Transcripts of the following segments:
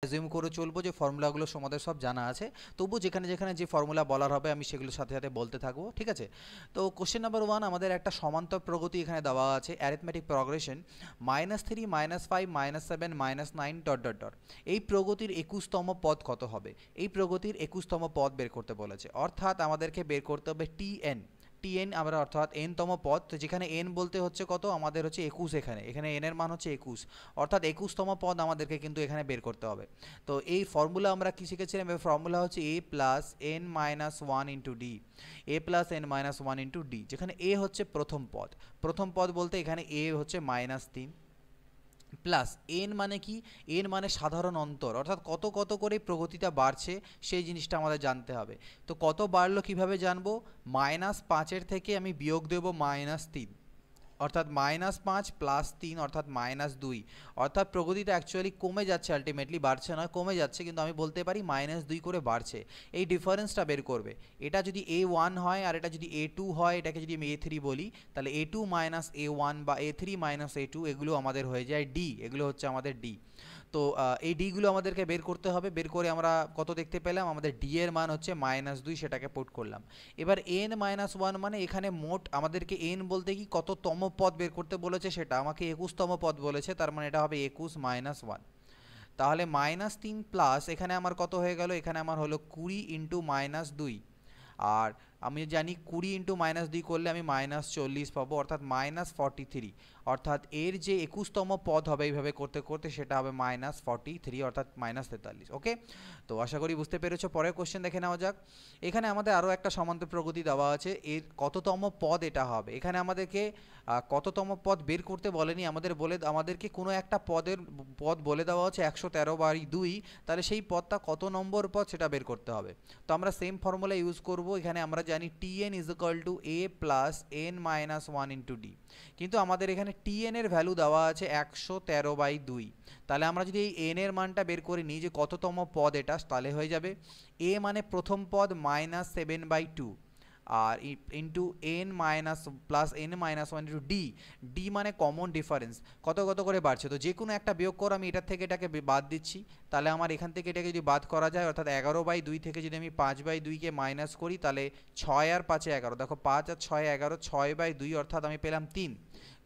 Assume করে চলবো যে ফর্মুলাগুলো তোমাদের সব জানা আছে, তবু যেখানে যেখানে যে ফর্মুলা বলার হবে আমি সেগুলোর সাথে সাথে বলতে থাকবো, ঠিক আছে। তো কোশ্চেন নাম্বার 1 আমাদের একটা সমান্তর প্রগতি এখানে দেওয়া আছে, arithmetic progression -3 -5 -7 -9 dot dot dot. এই প্রগতির 21তম পদ কত হবে? এই প্রগতির 21তম পদ বের করতে বলেছে, অর্থাৎ আমাদেরকে বের করতে হবে টিএন আমরা, অর্থাৎ এনতম পদ। তো যেখানে এন বলতে হচ্ছে কত, আমাদের হচ্ছে 21, এখানে এন এর মান হচ্ছে 21, অর্থাৎ 21তম পদ আমাদেরকে কিন্তু এখানে বের করতে হবে। তো এই ফর্মুলা আমরা কি শিখেছিলাম? এই ফর্মুলা হচ্ছে a plus N minus one into D, A plus N minus one into D, যেখানে এ হচ্ছে প্রথম পদ বলতে এখানে এ হচ্ছে -3 প্লাস এন মানে কি, এন মানে সাধারণ অন্তর, অর্থাৎ কত কত করে প্রগতিটা বাড়ছে সেই জিনিসটা আমাদের জানতে হবে। তো কত বাড়লো কিভাবে জানবো? -5 থেকে আমি বিয়োগ দেবো -3, অর্থাৎ -5 প্লাস 3 অর্থাৎ -2, অর্থাৎ প্রগতিটা অ্যাকচুয়ালি কমে যাচ্ছে, আলটিমেটলি বাড়ছে না, কমে যাচ্ছে, কিন্তু আমি বলতে পারি -2 করে বাড়ছে। এই ডিফারেন্সটা বের করবে। এটা যদি A1 হয় আর এটা যদি A2 হয়, এটাকে যদি আমি A3 বলি, তাহলে A2 মাইনাস A1 বা A3 মাইনাস A2 এগুলো আমাদের হয়ে যায় ডি, এগুলো হচ্ছে আমাদের ডি। তো এই ডিগুলো আমাদেরকে বের করতে হবে। বের করে আমরা কত দেখতে পেলাম? আমাদের ডি এর মান হচ্ছে -2, সেটাকে পুট করলাম। এবার n-1 মানে এখানে মোট আমাদেরকে n বলতে কি কততম পদ বের করতে বলেছে, সেটা আমাকে 21তম পদ বলেছে, তার মানে এটা হবে 21 - 1। তাহলে -3 প্লাস এখানে আমার কত হয়ে গেল? এখানে আমার হলো 20 ইন্টু -2, আর আমি জানি 20 ইন্টু -2 করলে আমি -40 পাবো, অর্থাৎ -43, অর্থাৎ এর যে 21তম পদ হবে এইভাবে করতে করতে সেটা হবে -43, অর্থাৎ -43। ওকে, তো আশা করি বুঝতে পেরেছো। পরের কোশ্চেন দেখে নেওয়া যাক। এখানে আমাদের আরও একটা সমান্তর প্রগতি দেওয়া আছে, এর কততম পদ এটা হবে। এখানে আমাদেরকে কততম পদ বের করতে বলেনি, আমাদেরকে কোনো একটা পদ বলে দেওয়া হচ্ছে 113/2, তাহলে সেই পদটা কত নম্বর পদ সেটা বের করতে হবে। তো আমরা সেম ফর্মুলা ইউজ করব। এখানে আমরা জানি Tn is equal two a plus n minus 1 into D, কিন্তু আমাদের এখানে Tn এর ভ্যালু দেওয়া আছে 113/2, তাহলে আমরা যদি এই n এর মানটা বের করে নিই যে কততম পদ এটা, তাহলে হয়ে যাবে a মানে প্রথম পদ -7/2 আর into n minus plus n-1 into D, D মানে কমন ডিফারেন্স, কত কত করে বাড়ছে। তো যে কোনো একটা বিয়োগ করো, আমি এটার থেকে এটাকে বাদ দিচ্ছি, তাহলে আমার এখান থেকে এটাকে যদি বাদ করা যায়, অর্থাৎ 11/2 থেকে যদি আমি 5/2কে মাইনাস করি, তাহলে 6 আর 5 11, দেখো 5 আর 6 11, 6/2, অর্থাৎ আমি পেলাম 3।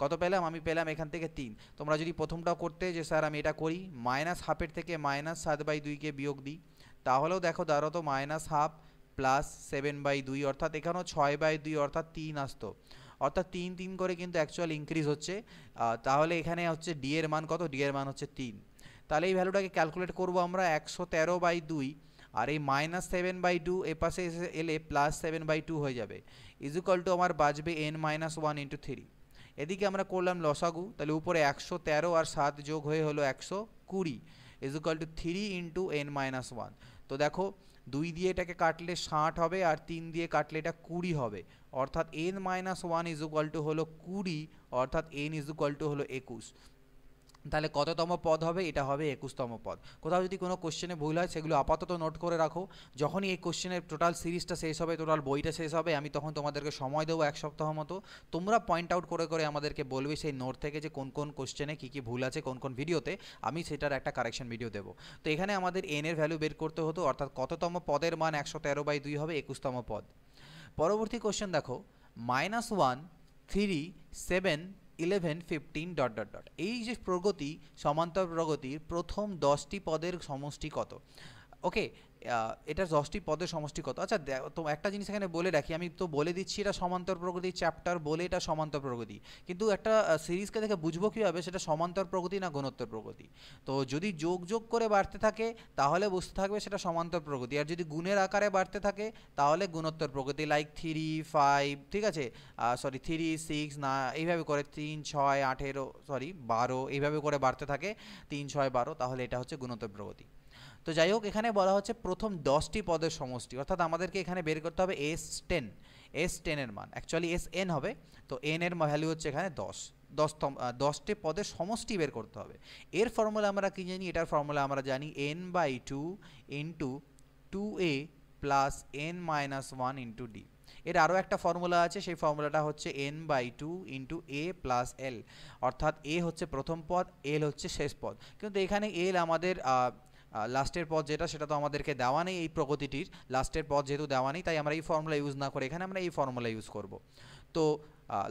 কত পেলাম? আমি পেলাম এখান থেকে 3। তোমরা যদি প্রথমটাও করতে যে স্যার আমি এটা করি -1/2 থেকে -7/2কে বিয়োগ দিই, তাহলেও দেখো দাঁড়াতো -1/2 প্লাস 7/2, অর্থাৎ এখানেও 6/2, অর্থাৎ 3 আসতো, অর্থাৎ 3 3 করে কিন্তু অ্যাকচুয়াল ইনক্রিজ হচ্ছে। তাহলে এখানে হচ্ছে ডি এর মান কত? ডি এর মান হচ্ছে 3। তাহলে এই ভ্যালুটাকে ক্যালকুলেট করবো আমরা 113/2, আর এই -7/2 এ পাশে এলে +7/2 হয়ে যাবে, ইজ ইকুয়াল টু আমার বাঁচবে n-1 ইন্টু 3। এদিকে আমরা করলাম লসাগু, তাহলে উপরে 113 আর 7 যোগ হয়ে হলো 120, is equal two 3 into n-1। তো দেখো 2 দিয়ে এটাকে কাটলে 60 হবে, আর 3 দিয়ে কাটলে এটা 20 হবে, অর্থাৎ n-1 ইজ ইকুয়াল টু হলো 20, অর্থাৎ n ইজ ইকুয়াল টু হলো 21। তাহলে কততম পদ হবে? এটা হবে 21তম পদ। কোথাও যদি কোনো কোশ্চেনে ভুল হয় সেগুলো আপাতত নোট করে রাখো, যখনই এই কোশ্চেনের টোটাল সিরিজটা শেষ হবে, টোটাল বইটা শেষ হবে, আমি তখন তোমাদেরকে সময় দেবো 1 সপ্তাহ মতো। তোমরা পয়েন্ট আউট করে করে আমাদেরকে বলবে সেই নোট থেকে যে কোন কোন কোশ্চেনে কী কী ভুল আছে, কোন কোন ভিডিওতে, আমি সেটার একটা কারেকশন ভিডিও দেবো। তো এখানে আমাদের n এর ভ্যালু বের করতে হতো, অর্থাৎ কততম পদের মান 113/2 হবে, 21তম পদ। পরবর্তী কোশ্চেন দেখো, -1 3 7 11 15 ডট ডট ডট। এই যে প্রগতি, সমান্তর প্রগতির প্রথম 10টি পদের সমষ্টি কত? ওকে, এটা 10টি পদের সমষ্টি কত? আচ্ছা তো একটা জিনিস এখানে বলে রাখি, আমি তো বলে দিচ্ছি এটা সমান্তর প্রগতি চ্যাপ্টার বলে এটা সমান্তর প্রগতি, কিন্তু একটা সিরিজকে দেখে বুঝবো কীভাবে সেটা সমান্তর প্রগতি না গুণোত্তর প্রগতি। তো যদি যোগ যোগ করে বাড়তে থাকে তাহলে বুঝতে থাকবে সেটা সমান্তর প্রগতি, আর যদি গুণের আকারে বাড়তে থাকে তাহলে গুণোত্তর প্রগতি, লাইক 3 5, ঠিক আছে, সরি 3 6 না, এইভাবে করে 3 6 18 সরি 12 এইভাবে করে বাড়তে থাকে, 3 6 12, তাহলে এটা হচ্ছে গুণোত্তর প্রগতি। তো যাই হোক, এখানে বলা হচ্ছে প্রথম 10টি পদের সমষ্টি, অর্থাৎ আমাদেরকে এখানে বের করতে হবে S10 এর মান, অ্যাকচুয়ালি SN হবে, তো n এর ভ্যালু হচ্ছে এখানে 10টি পদের সমষ্টি বের করতে হবে। এর ফর্মুলা আমরা কি জানি? এটার ফর্মুলা আমরা জানি n/2 into 2a plus n-1 into D. এর আরও একটা ফর্মুলা আছে, সেই ফর্মুলাটা হচ্ছে n/2 into a plus L, অর্থাৎ a হচ্ছে প্রথম পদ, l হচ্ছে শেষ পদ, কিন্তু এখানে l আমাদের লাস্টের পদ যেটা সেটা তো আমাদেরকে দেওয়া নেই এই প্রগতিটির, লাস্টের পদ যেহেতু দেওয়া নেই তাই আমরা এই ফর্মুলা ইউজ না করে এখানে আমরা এই ফর্মুলা ইউজ করব। তো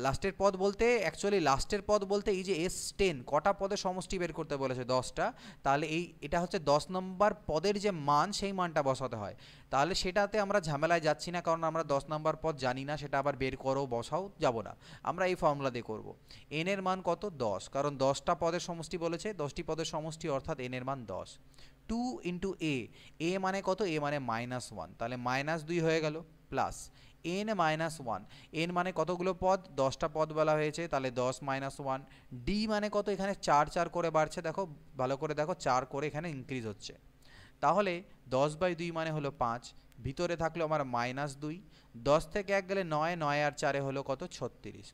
লাস্টের পদ বলতে অ্যাকচুয়ালি লাস্টের পদ বলতে এই যে S10 কটা পদের সমষ্টি বের করতে বলেছে 10টা, তাহলে এটা হচ্ছে 10 নম্বর পদের যে মান সেই মানটা বসাতে হয়। তাহলে সেটাতে আমরা ঝামেলায় যাচ্ছি না, কারণ আমরা 10 নম্বর পদ জানি না, সেটা আবার বের করো বসাও যাব না, আমরা এই ফর্মুলা দিয়ে করব। n এর মান কত 10, কারণ 10টা পদের সমষ্টি বলেছে, 10টি পদের সমষ্টি অর্থাৎ n এর মান 10। 2 ইন্টু a মানে কত, a মানে -1, তাহলে -2 হয়ে গেল, প্লাস n -1, n মানে কতগুলো পদ, 10টা পদ বলা হয়েছে, তাহলে 10 -1। d মানে কত, এখানে 4 4 করে বাড়ছে, দেখো ভালো করে দেখো 4 করে এখানে ইনক্রিজ হচ্ছে, তাহলে 10/2 মানে হলো 5, ভিতরে থাকলো আমার -2, 10 থেকে 1 গেলে 9, 9 আর 4 হলো কত 36,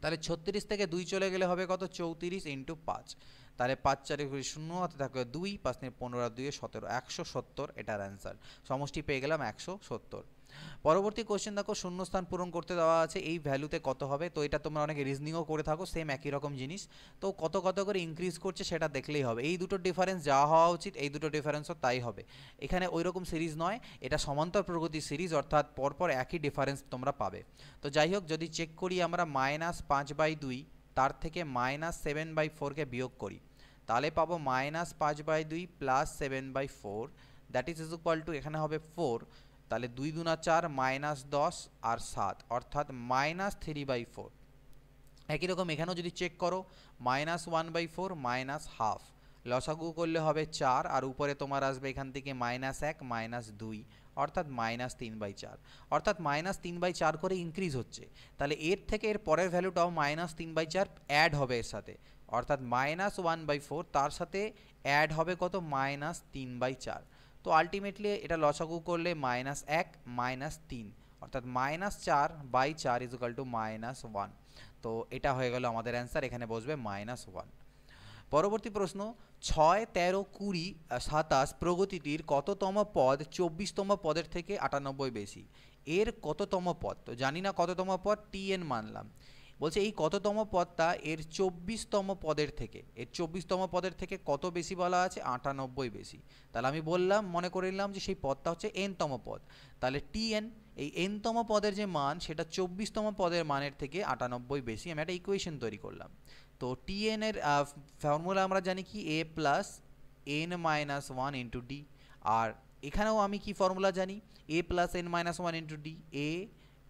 তাহলে 36 থেকে 2 চলে গেলে হবে কত 34 ইন্টু 5, তাহলে 5 4 0 হাতে থাকবে 2, 5 15 আর 2 17, 170 এটার অ্যান্সার, সমষ্টি পেয়ে গেলাম 170। পরবর্তী কোশ্চেন দেখো, শূন্যস্থান পূরণ করতে দেওয়া আছে এই ভ্যালুতে কত হবে, তো এটা তোমরা অনেকে রিজনিংও করে থাকো, সেম একই রকম জিনিস, তো কত কত করে ইনক্রিজ করছে সেটা দেখলেই হবে, এই দুটো ডিফারেন্স যা হওয়া উচিত এই দুটো ডিফারেন্সও তাই হবে, এখানে ওই রকম সিরিজ নয়, এটা সমান্তর প্রগতির সিরিজ, অর্থাৎ পরপর একই ডিফারেন্স তোমরা পাবে। তো যাই হোক, যদি চেক করি আমরা -5/2 তার থেকে -7/4কে বিয়োগ করি, তাহলে পাবো -5/2 plus 7/4, that is equal two এখানে হবে 4, তাহলে 2 দুনা 4, -10 আর 7 অর্থাৎ -3/4। একই রকম এখানেও যদি চেক করো -1/4 -1/2, লসাগু করলে হবে 4, আর উপরে তোমার আসবে এখান থেকে -1 -2 অর্থাৎ -3/4, অর্থাৎ -3/4 করে ইনক্রিজ হচ্ছে, তাহলে এর থেকে এর পরের ভ্যালুটাও -3/4 অ্যাড হবে এর সাথে, অর্থাৎ -1/4 তার সাথে অ্যাড হবে কত -3/4, তো আলটিমেটলি এটা লসাগু করলে -1 -3 অর্থাৎ -4/4 =-1, তো এটা হয়ে গেল আমাদের অ্যান্সার, এখানে বসবে -1। পরবর্তী প্রশ্ন, 6 13 20 27 প্রগতিটির কততম পদ 24তম পদের থেকে 98 বেশি, এর কততম পদ, তো জানি না কততম পদ, tn মানলাম, বলছে এই কততম পদটা এর 24তম পদের থেকে, এর 24তম পদের থেকে কত বেশি বলা আছে, 98 বেশি, তাহলে আমি বললাম মনে করে নিলাম যে সেই পদটা হচ্ছে nতম পদ, তাহলে tn এই nতম পদের যে মান সেটা 24তম পদের মানের থেকে 98 বেশি, আমি একটা ইকুয়েশন তৈরি করলাম। তো tn এর ফর্মুলা আমরা জানি কি a plus n minus 1 into D, আর এখানেও আমি কি ফর্মুলা জানি, a plus n minus 1 into D, a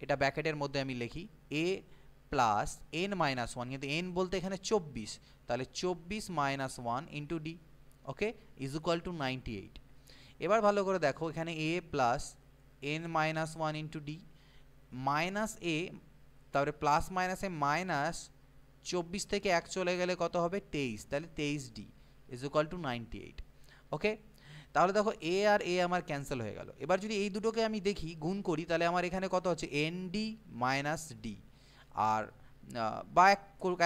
এটা ব্র্যাকেটের মধ্যে আমি লিখি a প্লাস n মাইনাস 1, কিন্তু n বলতে এখানে 24, তাহলে 24 minus 1 into D, okay, is equal to 98। এবার ভালো করে দেখো এখানে a plus n minus 1 into D minus a, তারপরে প্লাস মাইনাসে মাইনাস 24 থেকে 1 চলে গেলে কত হবে 23, তাহলে 23d ইজ ইকুয়াল টু 98, ওকে। তাহলে দেখো a আর a আমার ক্যান্সেল হয়ে গেল, এবার যদি এই দুটোকে আমি দেখি গুণ করি তাহলে আমার এখানে কত হচ্ছে nd মাইনাস ডি, আর বা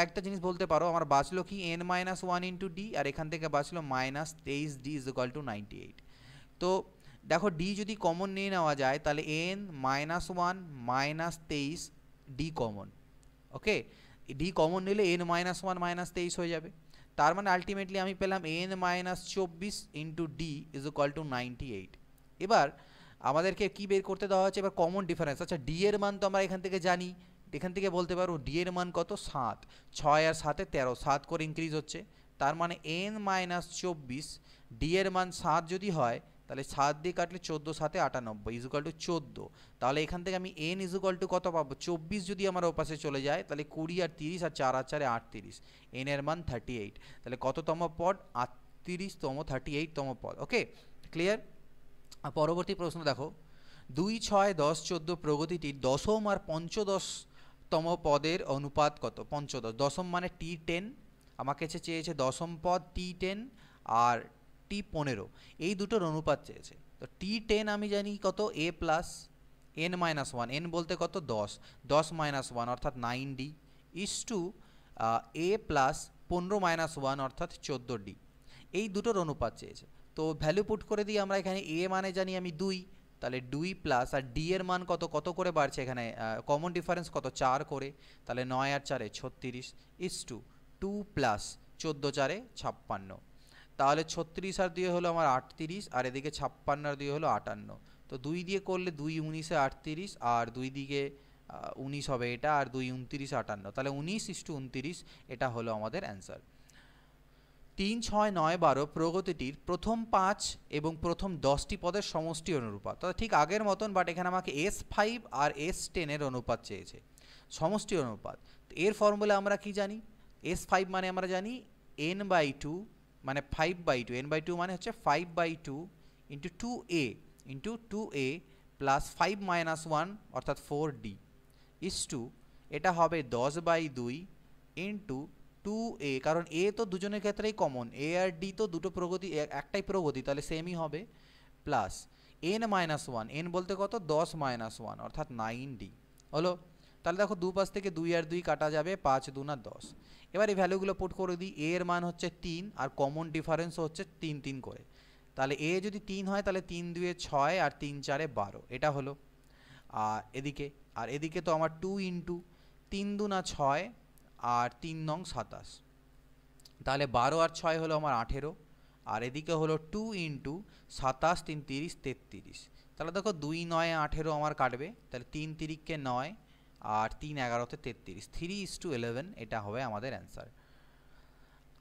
একটা জিনিস বলতে পারো আমার বাঁচলো কি n মাইনাস 1 ইন্টু ডি, আর এখান থেকে বাঁচলো -23d ইজ ইকুয়াল টু 98। তো দেখো ডি যদি কমন নিয়ে নেওয়া যায় তাহলে n minus 1 minus 23 D common, okay, D common নিলে n মাইনাস 1 মাইনাস 23 হয়ে যাবে, তার মানে আলটিমেটলি আমি পেলাম n minus 24 into D is equal to 98। এবার আমাদেরকে কি বের করতে দেওয়া হচ্ছে, এবার কমন ডিফারেন্স, আচ্ছা ডি এর মান তো আমরা এখান থেকে জানি, এখান থেকে বলতে পারবো ডি এর মান কত 7, 6 আর 7 13, 7 করে ইনক্রিজ হচ্ছে, তার মানে n মাইনাস 24, ডি এর মান 7 যদি হয় তাহলে 7 দিয়ে কাটলে 14 7 98 ইজ ইকুয়াল টু 14, তাহলে এখান থেকে আমি n ইজ ইকুয়াল টু কত পাবো 24, যদি আমার ওপাশে চলে যায় তাহলে 20 আর 30 আর 4 আর 4 38, n এর মান 38, তাহলে কততম পদ 38তম 38তম পদ, ওকে ক্লিয়ার। পরবর্তী প্রশ্ন দেখো, 2 6 10 14 প্রগতিটির দশম আর পঞ্চদশতম পদের অনুপাত কত, পঞ্চদশ, দশম মানে t10, আমাকে চেয়েছে দশম পদ t10 আর t15, এই দুটোর অনুপাত চেয়েছে, তো t10 আমি জানি কত a plus n minus 1, n বলতে কত 10, 10 মাইনাস 1 অর্থাৎ 9d is to a plus 15 minus 1 অর্থাৎ 14d, এই দুটোর অনুপাত চেয়েছে, তো ভ্যালু পুট করে দিই আমরা, এখানে a মানে জানি আমি 2, তাহলে 2 প্লাস আর ডি এর মান কত, কত করে বাড়ছে এখানে কমন ডিফারেন্স কত 4 করে, তাহলে 9 আর 4 36 ইস টু 2 প্লাস 14 4 56, তাহলে 36 আর 2 হলো আমার 38, আর এদিকে 56 আর 2 হলো 58। তো 2 দিয়ে করলে 2 19 38, আর 2 দিকে 19 হবে এটা, আর 2 29 58, তাহলে 19:29 এটা হলো আমাদের অ্যান্সার। 3, 6, 9, 12 প্রগতিটির প্রথম 5 এবং প্রথম 10টি পদের সমষ্টি অনুপাত, তো ঠিক আগের মতন, বাট এখানে আমাকে S5 আর S10 এর অনুপাত চেয়েছে, সমষ্টি অনুপাত। তো এর ফর্মুলা আমরা কি জানি? S5 মানে আমরা জানি n/2, মানে 5/2, n/2 মানে হচ্ছে 5/2 into 2a into 2a plus 5 - 1 অর্থাৎ 4d ইস টু, এটা হবে 10/2 ইন্টু 2a, কারণ a তো দুজনের ক্ষেত্রেই কমন, a আর d তো দুটো প্রগতি, একটাই প্রগতি, তাহলে সেমই হবে, প্লাস n-1, n বলতে কত, 10 - 1 অর্থাৎ 9d হলো। তাহলে দেখো দুপাশ থেকে 2 আর 2 কাটা যাবে, 5 2 না 10। এবার এই ভ্যালুগুলো পুট করে দিই, a এর মান হচ্ছে 3 আর কমন ডিফারেন্স হচ্ছে 3 3 করে, তাহলে a যদি 3 হয় তাহলে 3 2 6 আর 3 4 12, এটা হলো। আর এদিকে তো আমার 2 ইন্টু 3 2 না 6 আর 3 নং 27, তাহলে 12 আর 6 হলো আমার 18, আর এদিকে হলো 2 ইন্টু 27 3 30 33, তাহলে দেখো 2 9 18 আমার কাটবে, তাহলে 3 3 9 আর 3 11 33, 3:11 এটা হবে আমাদের অ্যান্সার।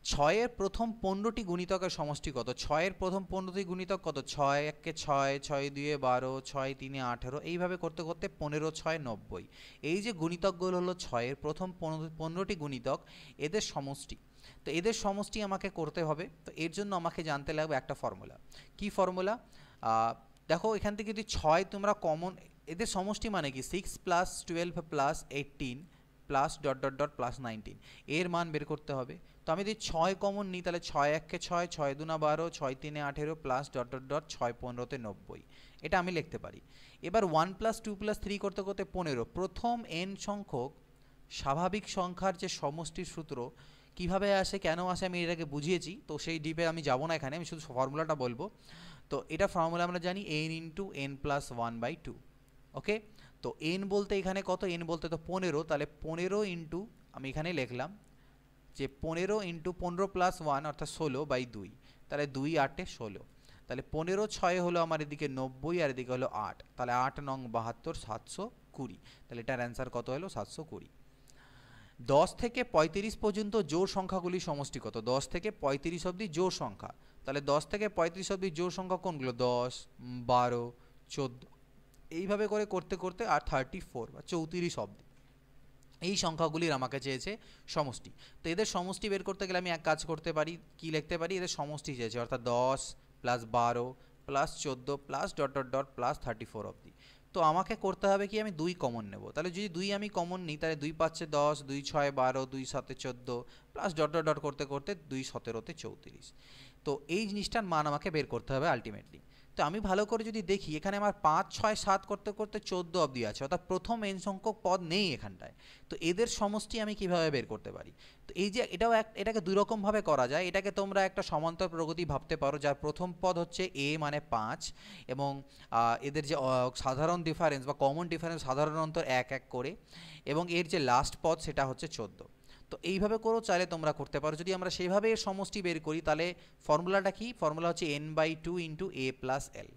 6 এর প্রথম 15টি গুণিতকের সমষ্টি কত? 6 এর প্রথম 15টি গুণিতক কত? 6 1 6, 6 2 12, 6 3 18, এইভাবে করতে করতে 15 6 90। এই যে গুণিতকগুলো হলো 6 এর প্রথম 15টি গুণিতক, এদের সমষ্টি। তো এদের সমষ্টি আমাকে করতে হবে, তো এর জন্য আমাকে জানতে লাগবে একটা ফর্মুলা। কি ফর্মুলা? দেখো এখান থেকে যদি 6 তোমরা কমন, এদের সমষ্টি মানে কি 6 + 12 + 18 plus dot dot dot plus 19, এর মান বের করতে হবে। তো আমি যদি 6 কমন নিই তাহলে 6 1 6, 6 2 12, 6 3 18 প্লাস ডট ডট ডট 6 15 90, এটা আমি লিখতে পারি। এবার 1 + 2 + 3 করতে করতে 15, প্রথম n সংখ্যক স্বাভাবিক সংখ্যার যে সমষ্টির সূত্র কিভাবে আসে, কেন আসে, আমি এটাকে বুঝিয়েছি, তো সেই ডিপে আমি যাব না এখানে, আমি শুধু ফর্মুলাটা বলবো। তো এটা ফর্মুলা আমরা জানি n × n + 1/2, ওকে। তো n বলতে এখানে কত, n বলতে তো 15, তাহলে 15 ইন্টু, আমি এখানে লিখলাম যে 15 ইন্টু 15 + 1 অর্থাৎ 16/2, তাহলে 2 8 16, তাহলে 15 6 হলো আমার এদিকে 90 আর এদিকে হলো 8, তাহলে 8 নং 72 720, তাহলে এটার অ্যান্সার কত হলো 720। 10 থেকে 35 পর্যন্ত জোড় সংখ্যাগুলির সমষ্টি কত? 10 থেকে 35 অবধি জোড় সংখ্যা, তাহলে 10 থেকে 35 অবধি জোড় সংখ্যা কোনগুলো? 10 12 14, এইভাবে করে করতে করতে আর 34 বা 34 অবধি এই সংখ্যাগুলির আমাকে চেয়েছে সমষ্টি। তো এদের সমষ্টি বের করতে গেলে আমি এক কাজ করতে পারি, কি লিখতে পারি, এদের সমষ্টি চেয়েছে, অর্থাৎ 10 + 12 + 14 plus dot dot dot plus 34 অবধি। তো আমাকে করতে হবে কি, আমি 2 কমন নেব, তাহলে যদি 2 আমি কমন নিই তাহলে 2 5 10, 2 6 12, 2 7 14 প্লাস ডট ডট ডট করতে করতে 2 17 34। তো এই জিনিসটার মান আমাকে বের করতে হবে আলটিমেটলি। তো আমি ভালো করে যদি দেখি, এখানে আমার 5 6 7 করতে করতে 14 অবধি আছে, অর্থাৎ প্রথম n সংখ্যক পদ নেই এখানটায়। তো এদের সমষ্টি আমি কিভাবে বের করতে পারি? তো এই যে এটাকে দুই রকমভাবে করা যায়। এটাকে তোমরা একটা সমান্তর প্রগতি ভাবতে পারো, যার প্রথম পদ হচ্ছে a মানে 5, এবং এদের যে সাধারণ ডিফারেন্স বা কমন ডিফারেন্স, সাধারণ অন্তর 1 1 করে, এবং এর যে লাস্ট পদ সেটা হচ্ছে 14। তো এইভাবে করেও চাইলে তোমরা করতে পারো। যদি আমরা সেইভাবে এর সমষ্টি বের করি তাহলে ফর্মুলাটা কি? ফর্মুলা হচ্ছে n/2 × a + l।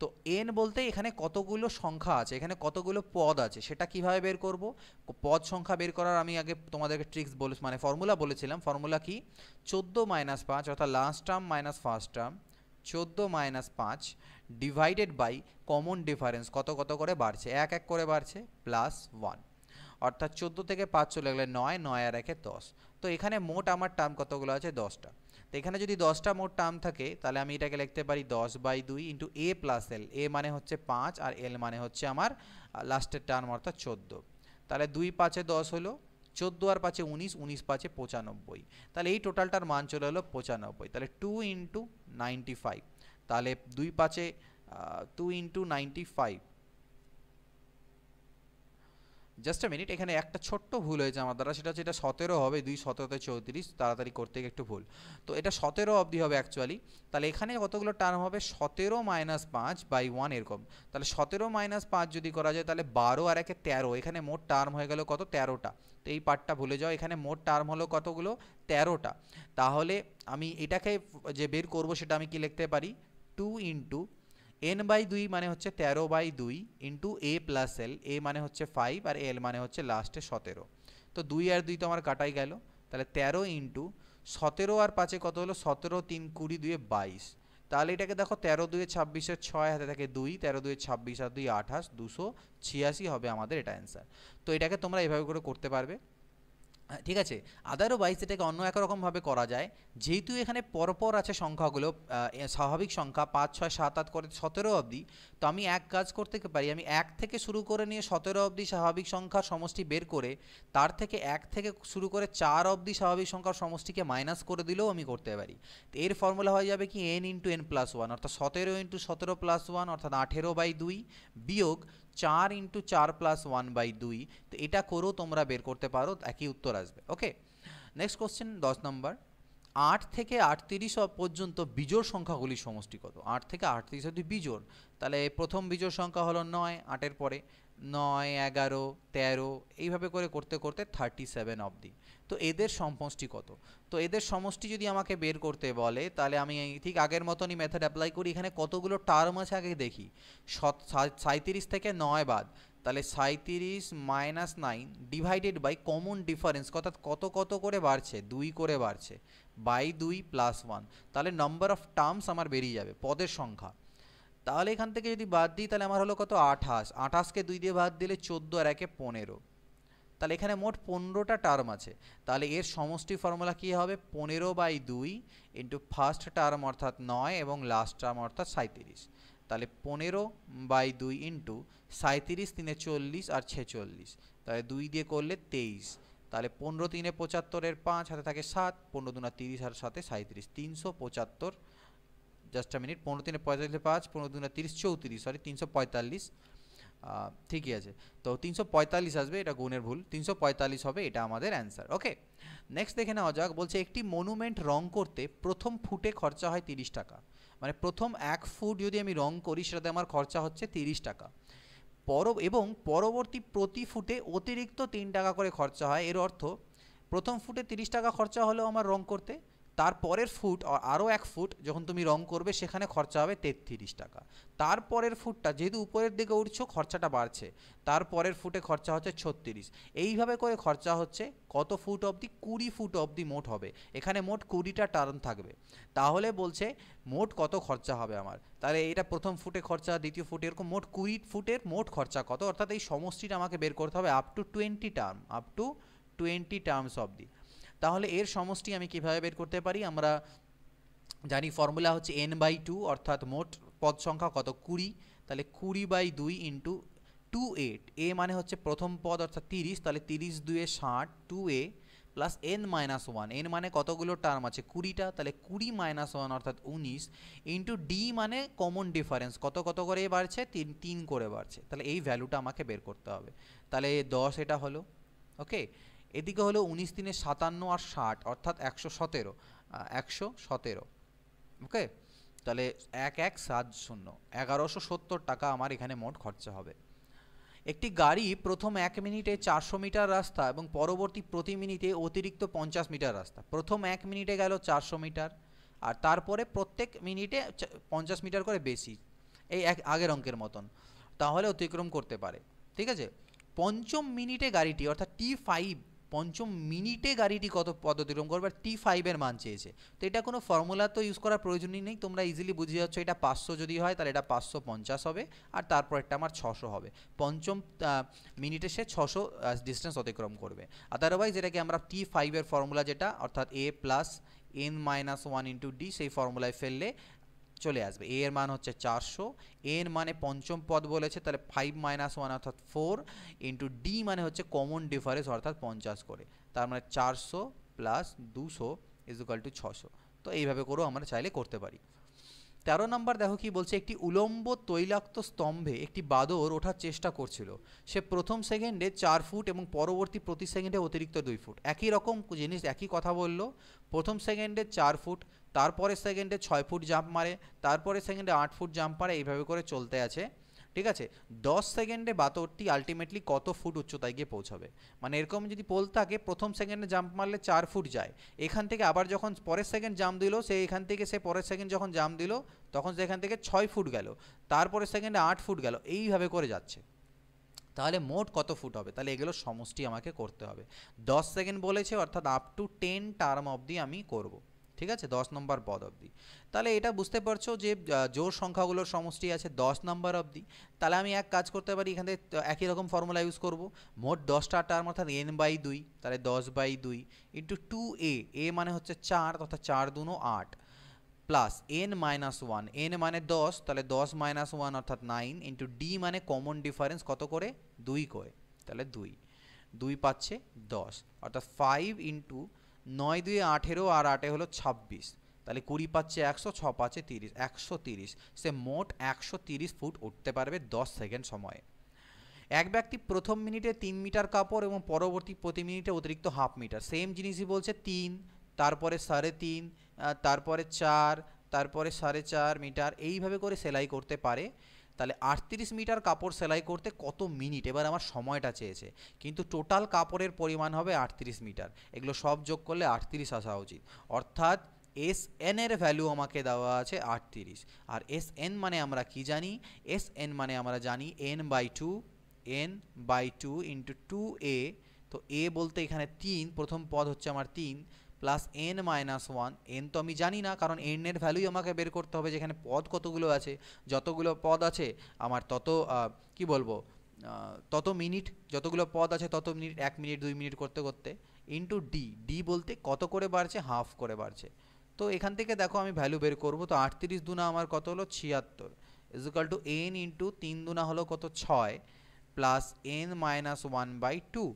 তো n বলতে এখানে কতগুলো সংখ্যা আছে, এখানে কতগুলো পদ আছে, সেটা কিভাবে বের করব? পদ সংখ্যা বের করার আমি আগে তোমাদেরকে ট্রিক্স মানে ফর্মুলা বলেছিলাম। ফর্মুলা কি? 14 - 5 অর্থাৎ last term minus first term, 14 - 5 divided by common difference, কত কত করে বাড়ছে, 1 1 করে বাড়ছে, প্লাস 1, অর্থাৎ 14 থেকে 5 চলে গেলে 9, 9 আর 1 10। তো এখানে মোট আমার টার্ম কতগুলো আছে? 10টা। তো এখানে যদি 10টা মোট টার্ম থাকে তাহলে আমি এটাকে লিখতে পারি 10/2 ইন্টু a + l, a মানে হচ্ছে 5 আর l মানে হচ্ছে আমার লাস্টের টার্ম অর্থাৎ 14। তাহলে 2 5 10 হলো, 14 আর 5 19, 19 5 95, তাহলে এই টোটালটার মান চলে হলো 95। তাহলে 2 ইন্টু 95, তাহলে 2 5 2 ইন্টু 95, জাস্ট আ মিনিট, এখানে একটা ছোট্ট ভুল হয়েছে আমার দ্বারা, সেটা হচ্ছে এটা 17 হবে, 2 17তে 34, তাড়াতাড়ি করতে গিয়ে একটু ভুল। তো এটা 17 অবধি হবে অ্যাকচুয়ালি। তাহলে এখানে কতগুলো টার্ম হবে, 17 মাইনাস 5/1 এরকম। তাহলে 17 মাইনাস 5 যদি করা যায় তাহলে 12 আর 1 13, এখানে মোট টার্ম হয়ে গেল কত, 13টা। তো এই পার্টটা ভুলে যাও, এখানে মোট টার্ম হলো কতগুলো, 13টা। তাহলে আমি এটাকে যে বের করব সেটা আমি কি লিখতে পারি, 2 ইন্টু n/2 মানে হচ্ছে 13/2 ইন্টু a প্লাস এল, এ মানে হচ্ছে 5 আর এল মানে হচ্ছে লাস্টে 17। তো 2 আর 2 তো আমার কাটাই গেল, তাহলে 13 ইন্টু 17 আর 5 কত হলো, 17 3 20 2 22। তাহলে এটাকে দেখো 13 2 26 6 হাতে থাকে 2, 13 2 26 আর 2 28, 286 হবে আমাদের এটা অ্যান্সার। তো এটাকে তোমরা এভাবে করে করতে পারবে, ঠিক আছে। আদারওয়াইজ এটাকে অন্য একরকমভাবে করা যায়, যেহেতু এখানে পরপর আছে সংখ্যাগুলো স্বাভাবিক সংখ্যা 5 6 7 8 করে 17 অবধি, তো আমি এক কাজ করতে পারি, আমি 1 থেকে শুরু করে নিয়ে 17 অবধি স্বাভাবিক সংখ্যার সমষ্টি বের করে তার থেকে 1 থেকে শুরু করে 4 অবধি স্বাভাবিক সংখ্যার সমষ্টিকে মাইনাস করে দিলেও আমি করতে পারি। তো এর ফর্মুলা হয়ে যাবে কি, n ইন্টু n প্লাস 1 অর্থাৎ 17 ইন্টু 17 প্লাস 1 অর্থাৎ 18/2 বিয়োগ 4 ইন্টু 4 প্লাস 1/2। তো এটা করেও তোমরা বের করতে পারো, একই উত্তর আসবে। ওকে, নেক্সট কোশ্চেন 10 নম্বর। 8 থেকে 38 পর্যন্ত বিজোড় সংখ্যাগুলির সমষ্টি কত? 8 থেকে 38 অবধি বিজোড়, তাহলে প্রথম বিজোড় সংখ্যা হলো 9, 8-এর পরে 9 11 13, এইভাবে করে করতে করতে 37 অবধি। তো এদের সমষ্টি কত? তো এদের সমষ্টি যদি আমাকে বের করতে বলে তাহলে আমি ঠিক আগের মতনই মেথড অ্যাপ্লাই করি। এখানে কতগুলো টার্ম আছে আগে দেখি। 37 থেকে 9 বাদ, তাহলে 37 minus 9 divided by common difference, অর্থাৎ কত কত করে বাড়ছে, 2 করে বাড়ছে, বাই 2 প্লাস 1। তাহলে নাম্বার অফ টার্মস আমার বেরিয়ে যাবে, পদের সংখ্যা। তাহলে এখান থেকে যদি বাদ দিই তাহলে আমার হলো কত, 28, 28কে 2 দিয়ে বাদ দিলে 14 আর 1-এ 15। তাহলে এখানে মোট 15টা টার্ম আছে। তাহলে এর সমষ্টি ফর্মুলা কী হবে, 15/2 ইন্টু ফার্স্ট টার্ম অর্থাৎ 9 এবং লাস্ট টার্ম অর্থাৎ 37। তাহলে 15/2 ইন্টু 37 3 40 আর 46, তাহলে 2 দিয়ে করলে 23। তাহলে 15 3 75 এর 5 হাতে থাকে 7, 15 2 30 আর 7 37, 375। জাস্ট আ মিনিট, 15 3 45 5, 15 2 30 34, সরি 345, ঠিকই আছে। তো 345 আসবে, এটা গুণের ভুল, 345 হবে এটা আমাদের অ্যান্সার। ওকে, নেক্সট দেখে নেওয়া যাক। বলছে একটি মনুমেন্ট রং করতে প্রথম ফুটে খরচা হয় 30 টাকা। মানে প্রথম 1 ফুট যদি আমি রং করি সেটাতে আমার খরচা হচ্ছে 30 টাকা, এবং পরবর্তী প্রতি ফুটে অতিরিক্ত 3 টাকা করে খরচা হয়। এর অর্থ প্রথম ফুটে 30 টাকা খরচা হলো আমার রং করতে, তারপরের ফুট আরও 1 ফুট যখন তুমি রং করবে সেখানে খরচা হবে 33 টাকা। তারপরের ফুটটা যেহেতু উপরের দিকে উঠছো খরচাটা বাড়ছে, তারপরের ফুটে খরচা হচ্ছে 36। এইভাবে করে খরচা হচ্ছে কত ফুট অবধি, 20 ফুট অবধি মোট হবে। এখানে মোট 20টা টার্ন থাকবে। তাহলে বলছে মোট কত খরচা হবে আমার। তাহলে এটা প্রথম ফুটে খরচা, দ্বিতীয় ফুটে, এরকম মোট 20 ফুটের মোট খরচা কত, অর্থাৎ এই সমষ্টিটা আমাকে বের করতে হবে up to 20 term, up to 20 terms অবধি। তাহলে এর সমষ্টি আমি কিভাবে বের করতে পারি, আমরা জানি ফর্মুলা হচ্ছে n/2, অর্থাৎ মোট পদ সংখ্যা কত, 20। তাহলে 20/2 ইন্টু 2a, a মানে হচ্ছে প্রথম পদ অর্থাৎ 30, তাহলে 30 2 60, 2a প্লাস n-1, n মানে কতগুলো টার্ম আছে, 20টা, তাহলে 20 - 1 অর্থাৎ 19, ইন্টু d মানে কমন ডিফারেন্স, কত কত করে বাড়ছে, 3 করে বাড়ছে। তাহলে এই ভ্যালুটা আমাকে বের করতে হবে। তাহলে 10 এটা হলো। ওকে, এদিকে হলো 19 3 57 আর 60 অর্থাৎ 117, 117। ওকে, তাহলে 1170, 1170 টাকা আমার এখানে মোট খরচা হবে। একটি গাড়ি প্রথম 1 মিনিটে 400 মিটার রাস্তা এবং পরবর্তী প্রতি মিনিটে অতিরিক্ত 50 মিটার রাস্তা, প্রথম 1 মিনিটে গেল 400 মিটার আর তারপরে প্রত্যেক মিনিটে 50 মিটার করে বেশি, এই আগের অঙ্কের মতন, তাহলে অতিক্রম করতে পারে। ঠিক আছে, পঞ্চম মিনিটে গাড়িটি অর্থাৎ T5, পঞ্চম মিনিটে গাড়িটি কত পথ অতিক্রম করবে, T5 এর মান চেয়েছে। তো এটা কোনো ফর্মুলা তো ইউজ করার প্রয়োজনই নেই, তোমরা ইজিলি বুঝে যাচ্ছ। এটা 500 যদি হয় তাহলে এটা 550 হবে, আর তারপর একটা আমার 600 হবে। পঞ্চম মিনিটে সে 600 ডিস্টেন্স অতিক্রম করবে। আদারওয়াইজ এটাকে আমরা T5 এর ফর্মুলা যেটা, অর্থাৎ a plus n-1 into d, সেই ফর্মুলায় ফেললে চলে আসবে। a এর মান হচ্ছে 400, n মানে পঞ্চম পদ বলেছে, তাহলে 5 - 1 অর্থাৎ 4, ইন্টু d মানে হচ্ছে কমন ডিফারেন্স অর্থাৎ 50 করে, তার মানে 400 প্লাস 200 ইজ ইকুয়াল টু 600। তো এইভাবে করেও আমরা চাইলে করতে পারি। 13 নম্বর দেখো কি বলছে, একটি উলম্ব তৈলাক্ত স্তম্ভে একটি বাদর ওঠার চেষ্টা করছিল। সে প্রথম সেকেন্ডে 4 ফুট এবং পরবর্তী প্রতি সেকেন্ডে অতিরিক্ত 2 ফুট। একই রকম জিনিস, একই কথা বললো। প্রথম সেকেন্ডে 4 ফুট, তারপরে সেকেন্ডে 6 ফুট জাম্প মারে, তারপরে সেকেন্ডে 8 ফুট জাম্প মারে, এইভাবে করে চলতে আছে। ঠিক আছে, 10 সেকেন্ডে বাদরটি আলটিমেটলি কত ফুট উচ্চতায় গিয়ে পৌঁছাবে। মানে এরকম যদি পোল থাকে, প্রথম সেকেন্ডে জাম্প মারলে 4 ফুট যায়, এখান থেকে আবার যখন পরের সেকেন্ড জাম্প দিল, সে এখান থেকে সে পরের সেকেন্ড যখন জাম্প দিল তখন সে এখান থেকে 6 ফুট গেল, তারপরের সেকেন্ডে 8 ফুট গেল, এইভাবে করে যাচ্ছে। তাহলে মোট কত ফুট হবে? তাহলে এগুলো সমষ্টি আমাকে করতে হবে। 10 সেকেন্ড বলেছে, অর্থাৎ আপ টু 10 টার্ম অবধি আমি করব। ঠিক আছে, 10 নম্বর পদ অবধি। তাহলে এটা বুঝতে পারছো যে জোড় সংখ্যাগুলোর সমষ্টি আছে 10 নম্বর অবধি। তাহলে আমি এক কাজ করতে পারি, এখানে একই রকম ফর্মুলা ইউজ করব। মোট 10টা টার্ম অর্থাৎ n/2, তাহলে 10/2 ইন্টু 2a, a মানে হচ্ছে 4, অর্থাৎ 4 2 8, প্লাস n-1, n মানে 10, তাহলে 10 - 1 অর্থাৎ 9, ইন্টু d মানে কমন ডিফারেন্স কত করে? 2 করে, তাহলে 2 পাচ্ছে 10, অর্থাৎ 5 ইন্টু 9 2 18, আর 8 হলো 26, তাহলে 20 পাচ্ছে 100, 6 পাচ্ছে 30, 130। সে মোট 130 ফুট উঠতে পারবে 10 সেকেন্ড সময়ে। এক ব্যক্তি প্রথম মিনিটে 3 মিটার কাপড় এবং পরবর্তী প্রতি মিনিটে অতিরিক্ত হাফ মিটার, সেম জিনিসই বলছে, 3, তারপরে 3.5, তারপরে 4, তারপরে 4.5 মিটার, এইভাবে করে সেলাই করতে পারে। তাহলে 38 মিটার কাপড় সেলাই করতে কত মিনিট? এবার আমার সময়টা চেয়েছে, কিন্তু টোটাল কাপড়ের পরিমাণ হবে 38 মিটার, এগুলো সব যোগ করলে 38 আসা উচিত। অর্থাৎ এস এন এর ভ্যালু আমাকে দেওয়া আছে 38। আর এস এন মানে আমরা কি জানি? এস এন মানে আমরা জানি n/2 ইন্টু 2a। তো a বলতে এখানে 3, প্রথম পদ হচ্ছে আমার 3, প্লাস n-1, n তো আমি জানি না, কারণ n এর ভ্যালুই আমাকে বের করতে হবে, যেখানে পদ কতগুলো আছে, যতগুলো পদ আছে আমার তত কি বলবো, তত মিনিট, যতগুলো পদ আছে তত মিনিট, 1 মিনিট 2 মিনিট করতে করতে, ইন্টু d বলতে কত করে বাড়ছে? হাফ করে বাড়ছে। তো এখান থেকে দেখো আমি ভ্যালু বের করব। তো 38 দুনা আমার কত হলো? 76, ইকুয়াল টু n ইন্টু 3 দুনা হলো কত? 6, প্লাস n-1/2।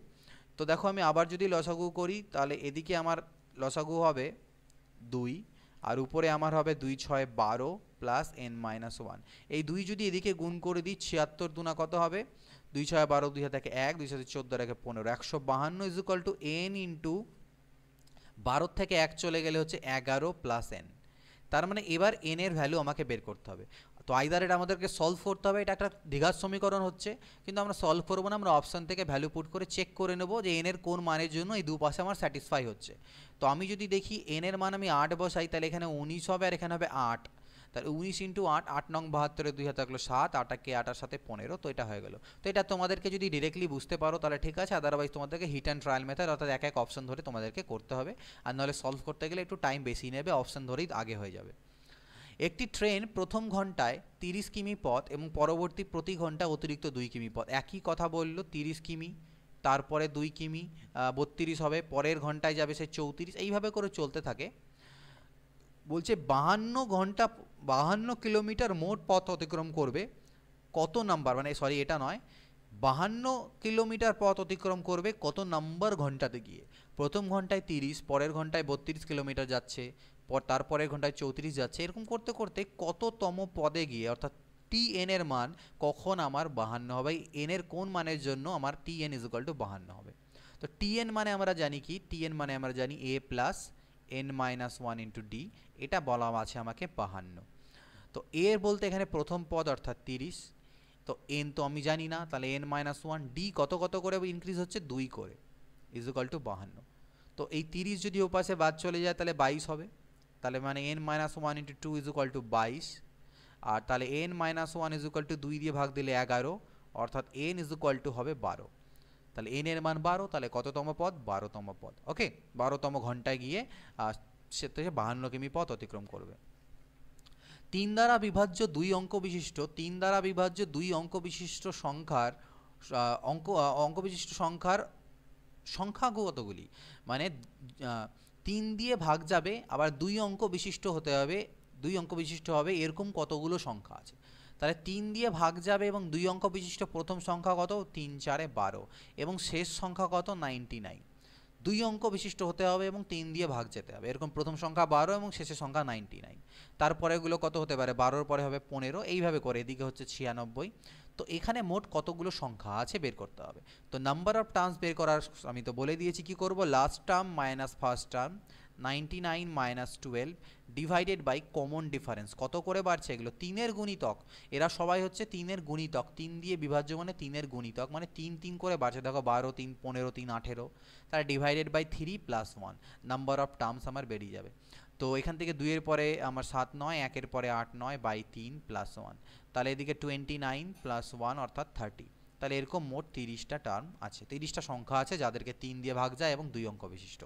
তো দেখো আমি আবার যদি লসাগু করি, তাহলে এদিকে আমার লসাগু হবে 2, আর উপরে আমার হবে 2 6 12, প্লাস n-1। এই 2 যদি এদিকে গুণ করে দিই, 76 দুনা কত হবে? 2 6 12, 2 হাতে 1, 2 7 14, 15, 152 ইকুয়াল টু n ইন্টু 12 থেকে 1 চলে গেলে হচ্ছে 11 প্লাস n। তার মানে এবার n এর ভ্যালু আমাকে বের করতে হবে। তো আইদার এটা আমাদেরকে সলভ করতে হবে, এটা একটা দ্বিঘাত সমীকরণ হচ্ছে, কিন্তু আমরা সলভ করবো না, আমরা অপশান থেকে ভ্যালু পুট করে চেক করে নেব যে n এর কোন মানের জন্য এই দুপাশে আমার স্যাটিসফাই হচ্ছে। তো আমি যদি দেখি n এর মান আমি 8 বসাই, তাহলে এখানে 19 হবে, আর এখানে হবে 8, তাহলে 19 ইন্টু 8, 8 নং 72, 2 হাতে থাকলো 7, 8 8 সাথে 15, তো এটা হয়ে গেল। তো এটা তোমাদেরকে যদি ডিরেক্টলি বুঝতে পারো তাহলে ঠিক আছে, আদারওয়াইজ তোমাদেরকে হিট অ্যান্ড ট্রায়াল মেথড, অর্থাৎ এক এক অপশন ধরে তোমাদেরকে করতে হবে, আর নাহলে সলভ করতে গেলে একটু টাইম বেশি নেবে, অপশন ধরেই আগে হয়ে যাবে। একটি ট্রেন প্রথম ঘন্টায় 30 কিমি পথ এবং পরবর্তী প্রতি ঘন্টা অতিরিক্ত 2 কিমি পথ, একই কথা বলল, 30 কিমি, তারপরে 2 কিমি, 32 হবে, পরের ঘন্টায় যাবে সে 34, এইভাবে করে চলতে থাকে। বলছে 52 কিলোমিটার মোট পথ অতিক্রম করবে কত নাম্বার, মানে সরি এটা নয়, 52 কিলোমিটার পথ অতিক্রম করবে কত নাম্বার ঘন্টাতে গিয়ে? প্রথম ঘন্টায় 30, পরের ঘন্টায় 32 কিলোমিটার যাচ্ছে, তারপরের ঘন্টায় 34 যাচ্ছে, এরকম করতে করতে কততম পদে গিয়ে, অর্থাৎ tn এর মান কখন আমার 52 হবে? n এর কোন মানের জন্য আমার tn = 52 হবে? তো tn মানে আমরা জানি কি? tn মানে আমরা জানি a plus n-1 into d, এটা বলা আছে আমাকে 52। তো a বলতে এখানে প্রথম পদ অর্থাৎ 30, তো n তো আমি জানি না, তাহলে n-1, d কত কত করে ইনক্রিজ হচ্ছে? 2 করে, ইকুয়াল টু 52। তো এই 30 যদি ওপাশে বাদ চলে যায় তাহলে 22 হবে, তাহলে মানে n-1 ইন্টু 2 ইকুয়াল টু 22, আর তাহলে n-1 ইকুয়াল টু 2 দিয়ে ভাগ দিলে 11, অর্থাৎ n ইকুয়াল টু হবে 12। তাহলে n এর মান 12, তাহলে কততম পদ? 12তম পদ। ওকে, 12তম ঘন্টায় গিয়ে সে থেকে 52 কিমি পথ অতিক্রম করবে। 3 দ্বারা বিভাজ্য 2 অঙ্ক বিশিষ্ট সংখ্যার সংখ্যা কতগুলি? মানে 3 দিয়ে ভাগ যাবে, আবার 2 অঙ্ক বিশিষ্ট হতে হবে, 2 অঙ্ক বিশিষ্ট হবে, এরকম কতগুলো সংখ্যা আছে? তাহলে 3 দিয়ে ভাগ যাবে এবং 2 অঙ্ক বিশিষ্ট প্রথম সংখ্যা কত? 3 4 12, এবং শেষ সংখ্যা কত? 99। দুই অঙ্ক বিশিষ্ট হতে হবে এবং 3 দিয়ে ভাগ যেতে হবে। এরকম প্রথম সংখ্যা 12 এবং শেষের সংখ্যা 99। তারপরে এগুলো কত হতে পারে, 12-র পরে হবে 15, এইভাবে করে এদিকে হচ্ছে 96। তো এখানে মোট কতগুলো সংখ্যা আছে বের করতে হবে। তো নাম্বার অফ টার্মস বের করার আমি তো বলে দিয়েছি কি করব, last term minus first term 99 minus 12 divided by common difference. কত করে বাড়ছে এগুলো, 3-এর গুণিতক, এরা সবাই হচ্ছে 3-এর গুণিতক, 3 দিয়ে বিভাজ্য মানে 3-এর গুণিতক, মানে 3 3 করে বাড়ছে, দেখো 12 3 15 3 18, তাহলে divided by 3 plus 1, number of terms আমার বেরিয়ে যাবে। তো এখান থেকে 2-এর পরে আমার 7 9, 1-এর পরে 8 9 বাই 3 প্লাস 1, তাহলে এদিকে 29 প্লাস 1 অর্থাৎ 30। তাহলে এরকম মোট 30টা টার্ম আছে, 30টা সংখ্যা আছে যাদেরকে 3 দিয়ে ভাগ যায় এবং 2 অঙ্ক বিশিষ্ট।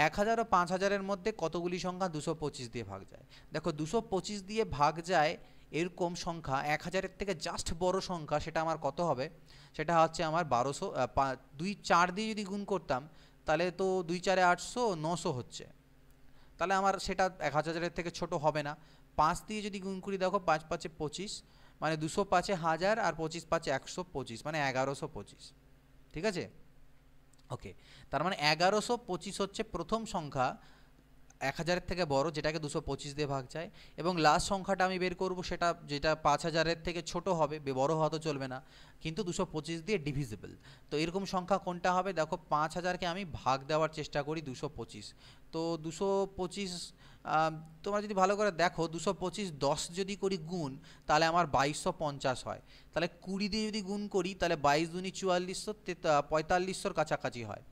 1000 ও 5000-এর মধ্যে কতগুলি সংখ্যা 225 দিয়ে ভাগ যায়। দেখো 225 দিয়ে ভাগ যায় এরকম সংখ্যা 1000-এর থেকে জাস্ট বড় সংখ্যা, সেটা আমার কত হবে, সেটা হচ্ছে আমার 1200। 2 4 দিয়ে যদি গুণ করতাম তাহলে তো 2 4 800 900 হচ্ছে, তাহলে আমার সেটা 1000-এর থেকে ছোট হবে না। 5 দিয়ে যদি গুণ করি, দেখো 5 5 25, মানে 205 1000 আর 25 5 125, মানে 1125। ঠিক আছে, ওকে। তার মানে 1125 হচ্ছে প্রথম সংখ্যা 1000-এর থেকে বড়, যেটাকে 225 দিয়ে ভাগ যায়, এবং লাস্ট সংখ্যাটা আমি বের করব সেটা যেটা 5000-এর থেকে ছোট হবে, বড় হওয়া তো চলবে না, কিন্তু 225 দিয়ে ডিভিজিবল। তো এরকম সংখ্যা কোনটা হবে, দেখো 5000-কে আমি ভাগ দেওয়ার চেষ্টা করি 225, তো 225 তোমরা যদি ভালো করে দেখো 225 10 যদি করি গুণ, তাহলে আমার 2250 হয়। তাহলে 20 দিয়ে যদি গুণ করি তাহলে 22 দুনি 4400, 4500-র কাছাকাছি হয়।